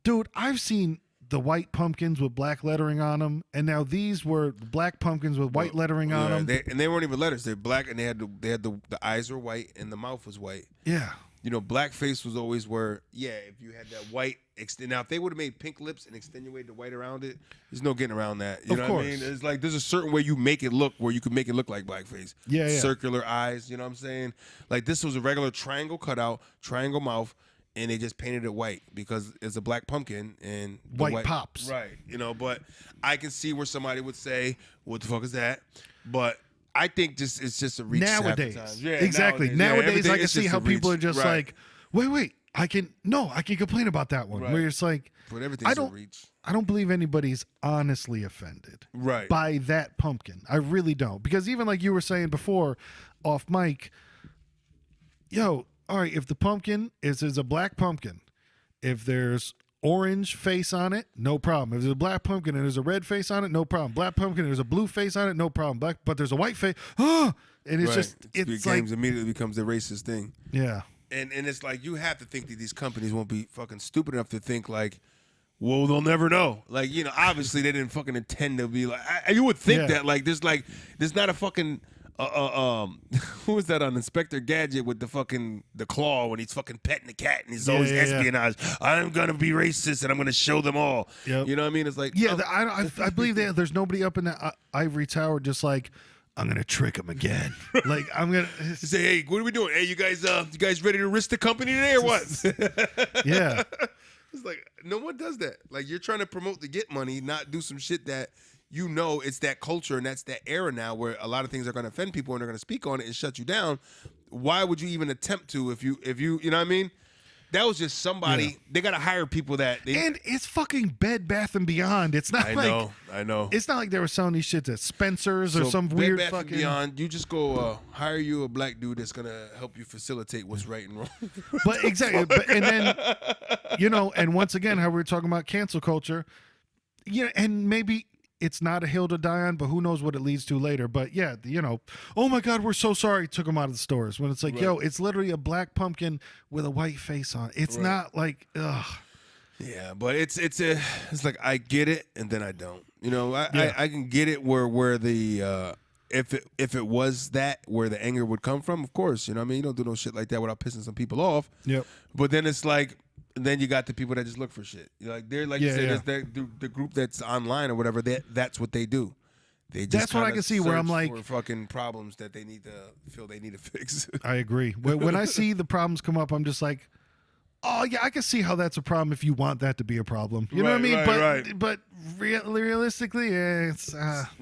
dude, I've seen the white pumpkins with black lettering on them, and now these were black pumpkins with white lettering on them. They weren't even letters. They're black, and they had the eyes were white and the mouth was white. Yeah. Blackface was always where, if you had that white, now if they would have made pink lips and extenuated the white around it, there's no getting around that. You know what I mean? It's like there's a certain way you make it look where you can make it look like blackface. Yeah. Circular eyes, you know what I'm saying? Like this was a regular triangle cutout, triangle mouth, and they just painted it white because it's a black pumpkin and white pops. Right. But I can see where somebody would say, what the fuck is that? But I think it's just a reach nowadays. Yeah, exactly. Nowadays I can see how people are just like, wait, I can complain about that one. Where it's like, but everything's a reach. I don't believe anybody's honestly offended by that pumpkin. I really don't. Because even like you were saying before off mic, all right, if the pumpkin is a black pumpkin, if there's orange face on it, no problem. If there's a black pumpkin and there's a red face on it, no problem. Black pumpkin and there's a blue face on it, no problem. But there's a white face, and it's it's like immediately becomes the racist thing. Yeah. And it's like you have to think that these companies won't be fucking stupid enough to think like, well, they'll never know. Like, obviously they didn't fucking intend to be like. You would think that there's not a fucking who was that on Inspector Gadget with the claw when he's fucking petting the cat and he's always espionage. I'm gonna be racist and I'm gonna show them all. Yep. You know what I mean? It's like I believe that there's nobody up in that ivory tower just like, I'm gonna trick him again. Like I'm gonna say, hey, what are we doing? Hey, you guys ready to risk the company today or what? Yeah. It's like no one does that. Like you're trying to promote to get money, not do some shit that it's that culture and that's that era now where a lot of things are going to offend people and they're going to speak on it and shut you down. Why would you even attempt to if you you know what I mean? That was just somebody. Yeah. They got to hire people and it's fucking Bed Bath & Beyond. It's not I know. It's not like they were selling these shit at Spencer's or some weird Bed Bath fucking. Beyond. You just go hire you a black dude that's gonna help you facilitate what's right and wrong. But exactly, and then and once again, how we were talking about cancel culture, and maybe. It's not a hill to die on, but who knows what it leads to later. But oh my God, we're so sorry. Took them out of the stores. When it's like, it's literally a black pumpkin with a white face on. It's not like, ugh. Yeah, but it's like I get it and then I don't. I can get it where the if it was that where the anger would come from, of course. You know what I mean? You don't do no shit like that without pissing some people off. Yep. But then it's like. And then you got the people that just look for shit. They're like you said, the group that's online or whatever. That's what they do. They just that's what I can see where I'm like for fucking problems that they need to feel they need to fix. I agree. When I see the problems come up, I'm just like, oh yeah, I can see how that's a problem if you want that to be a problem. You know what I mean? But realistically, it's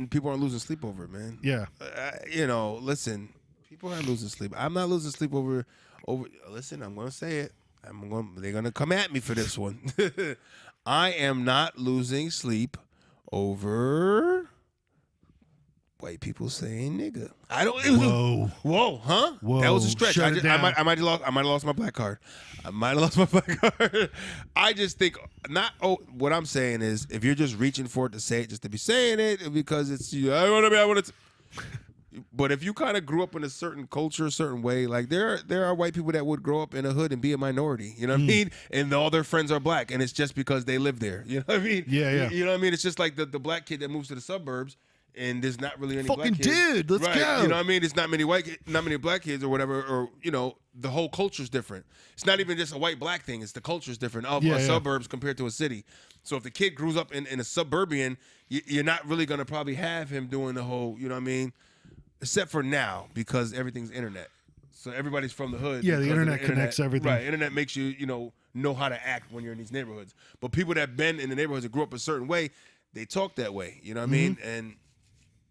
people aren't losing sleep over it, man. Yeah. Listen, people aren't losing sleep. I'm not losing sleep over. Listen, I'm gonna say it. They're gonna come at me for this one. I am not losing sleep over white people saying nigga. I don't. Whoa, huh? Whoa, that was a stretch. I might have lost my black card. I just think not. Oh, what I'm saying is, if you're just reaching for it to say it, just to be saying it because it's you. I want to. But if you kind of grew up in a certain culture, a certain way, like there are white people that would grow up in a hood and be a minority, you know what I mean? And all their friends are black, and it's just because they live there, you know what I mean? Yeah. You know what I mean? It's just like the black kid that moves to the suburbs, and there's not really any fucking black kids. Dude, let's go. You know what I mean? It's not many black kids or whatever, or the whole culture's different. It's not even just a white-black thing. It's the culture's different of suburbs compared to a city. So if the kid grows up in a suburban, you're not really gonna probably have him doing the whole, you know what I mean? Except for now, because everything's internet. So everybody's from the hood. Yeah, the internet connects everything. Right, internet makes you, know how to act when you're in these neighborhoods. But people that been in the neighborhoods and grew up a certain way, they talk that way. You know what I mean? And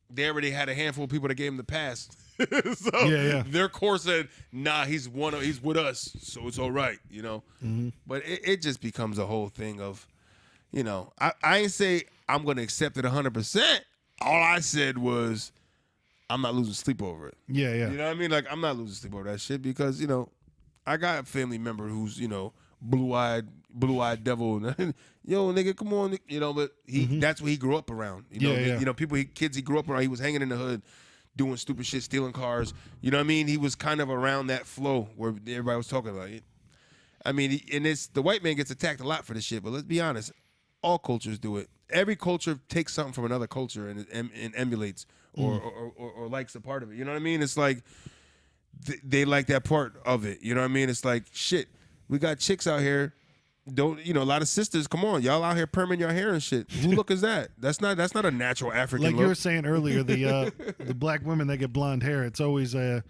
they already had a handful of people that gave them the pass So their core said, nah, he's with us, so it's all right, you know. But it just becomes a whole thing of, you know, I ain't say I'm gonna accept it 100%. All I said was I'm not losing sleep over it. Yeah. You know what I mean? Like, I'm not losing sleep over that shit because, you know, I got a family member who's, you know, blue-eyed devil. Yo, nigga, come on, you know, but that's what he grew up around. You know, you know, kids he grew up around, he was hanging in the hood, doing stupid shit, stealing cars. You know what I mean? He was kind of around that flow where everybody was talking about it. I mean, and it's the white man gets attacked a lot for this shit, but let's be honest, all cultures do it. Every culture takes something from another culture and emulates or likes a part of it. You know what I mean? It's like they like that part of it. You know what I mean? It's like, shit, we got chicks out here. Don't, you know, a lot of sisters, come on, y'all out here perming your hair and shit. Who look is that? That's not a natural African like look. you were saying earlier, the black women that get blonde hair, it's always a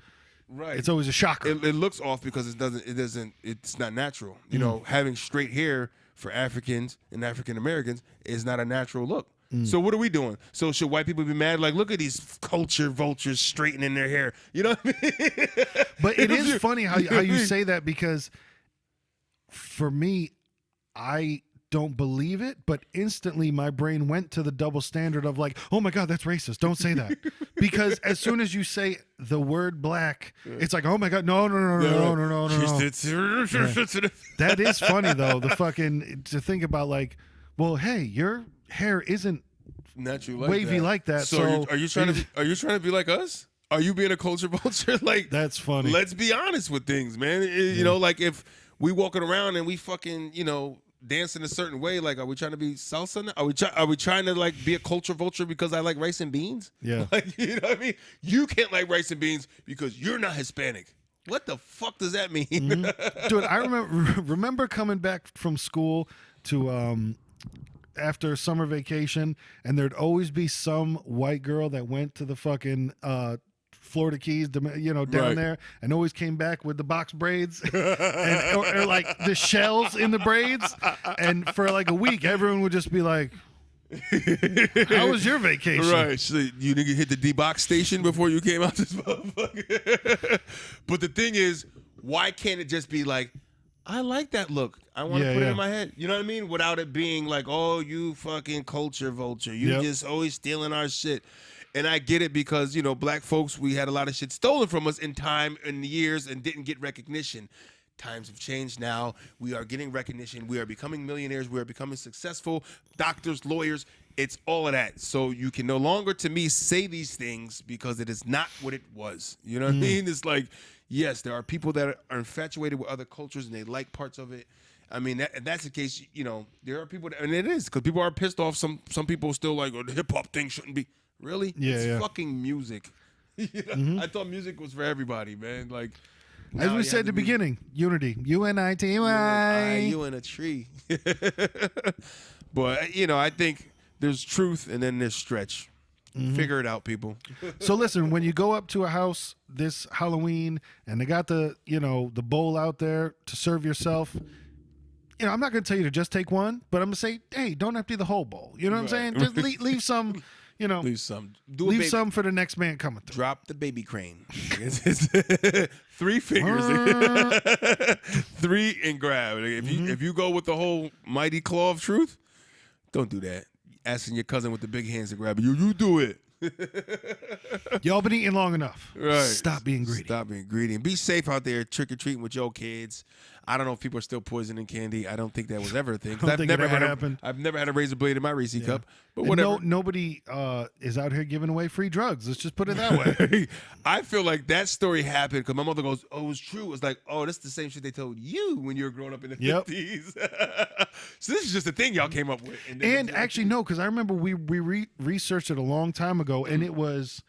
it's always a shocker. It looks off because it's not natural. You know, having straight hair for Africans and African Americans is not a natural look. So what are we doing? So should white people be mad? Like, look at these culture vultures straightening their hair. You know what I mean? But it is funny how you say that, because for me, I don't believe it, but instantly my brain went to the double standard of like, oh my God, that's racist. Don't say that. Because as soon as you say the word black, it's like, oh my God, no. That is funny though. The fucking, to think about like, well, hey, your hair isn't naturally wavy like that. So are you trying to be like us? Are you being a culture vulture? Like, that's funny. Let's be honest with things, man. You know, like if we walking around and we fucking, you know, dancing a certain way, like, are we trying to be salsa now? Are we trying to like be a culture vulture because I like rice and beans? Yeah. Like, you know what I mean? You can't like rice and beans because you're not Hispanic. What the fuck does that mean? Dude, I remember coming back from school to after summer vacation, and there'd always be some white girl that went to the fucking Florida Keys, you know, down there, and always came back with the box braids or like the shells in the braids. And for like a week, everyone would just be like, how was your vacation? Right. So you nigga hit the D-box station before you came out this motherfucker. But the thing is, why can't it just be like, I like that look, I want to put it in my head. You know what I mean? Without it being like, oh, you fucking culture vulture. You just always stealing our shit. And I get it because, you know, black folks, we had a lot of shit stolen from us in time and years and didn't get recognition. Times have changed now. We are getting recognition. We are becoming millionaires. We are becoming successful. Doctors, lawyers, it's all of that. So you can no longer, to me, say these things because it is not what it was. You know what I mean? It's like, yes, there are people that are infatuated with other cultures and they like parts of it. I mean, if that's the case, you know, there are people that, and it is, because people are pissed off. Some people still like, oh, the hip-hop thing shouldn't be. Really? Yeah, it's fucking music. You know? I thought music was for everybody, man. Like, as we said at the beginning, unity. U-N-I-T-Y. You in a tree. But, you know, I think there's truth and then there's stretch. Figure it out, people. So listen, when you go up to a house this Halloween and they got the, you know, the bowl out there to serve yourself, you know, I'm not going to tell you to just take one, but I'm going to say, hey, don't empty the whole bowl. You know what I'm saying? Just leave some, you know. Leave some. Leave some for the next man coming through. Drop the baby crane. 3 fingers. 3 and grab. If you go with the whole mighty claw of truth, don't do that. Asking your cousin with the big hands to grab it. You do it. Y'all been eating long enough. Right. Stop being greedy. Stop being greedy. And be safe out there trick-or-treating with your kids. I don't know if people are still poisoning candy. I don't think that was ever a thing. I've never had a razor blade in my Reese cup. But whatever. Nobody is out here giving away free drugs. Let's just put it that way. I feel like that story happened because my mother goes, oh, it was true. It's like, oh, that's the same shit they told you when you were growing up in the 50s. So this is just a thing y'all came up with. And actually, no, because I remember we researched it a long time ago, and it was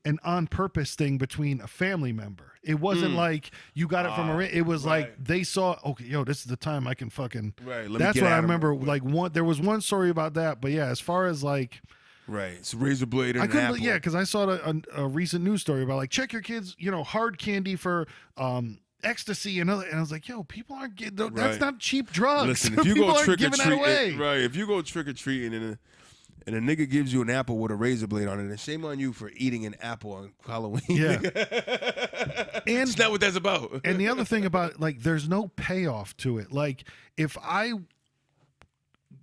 an on-purpose thing between a family member. It wasn't like you got it from it was like they saw, okay, yo, this is the time I can fucking. That's what I remember. Like there was one story about that, but yeah, as far as like. Right, it's a razor blade and I couldn't. apple. Yeah, because I saw a recent news story about like check your kids, you know, hard candy for ecstasy and other. And I was like, yo, people aren't getting. That's not cheap drugs. Listen, if you people go trick or treating, away. right? If you go trick or treating and and a nigga gives you an apple with a razor blade on it, and shame on you for eating an apple on Halloween. Yeah. And it's not what that's about. And the other thing about it, like, there's no payoff to it. Like, if I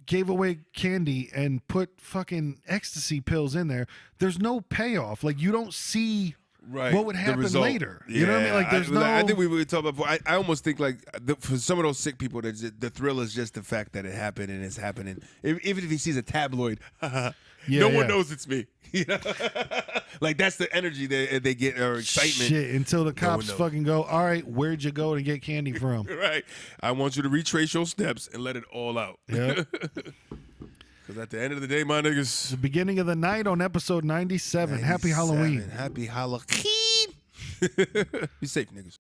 gave away candy and put fucking ecstasy pills in there, there's no payoff. Like, you don't see what would happen later. You know what I mean? Like, there's I think we talked about before. I almost think, like, for some of those sick people, the thrill is just the fact that it happened and it's happening. Even if he sees a tabloid, no one knows it's me. You know? Like, that's the energy that they get, or excitement. Shit, until the cops fucking go, all right, where'd you go to get candy from? Right. I want you to retrace your steps and let it all out. Yeah. Because at the end of the day, my niggas. The beginning of the night on episode 97. Happy Halloween. Happy Halloween. Be safe, niggas.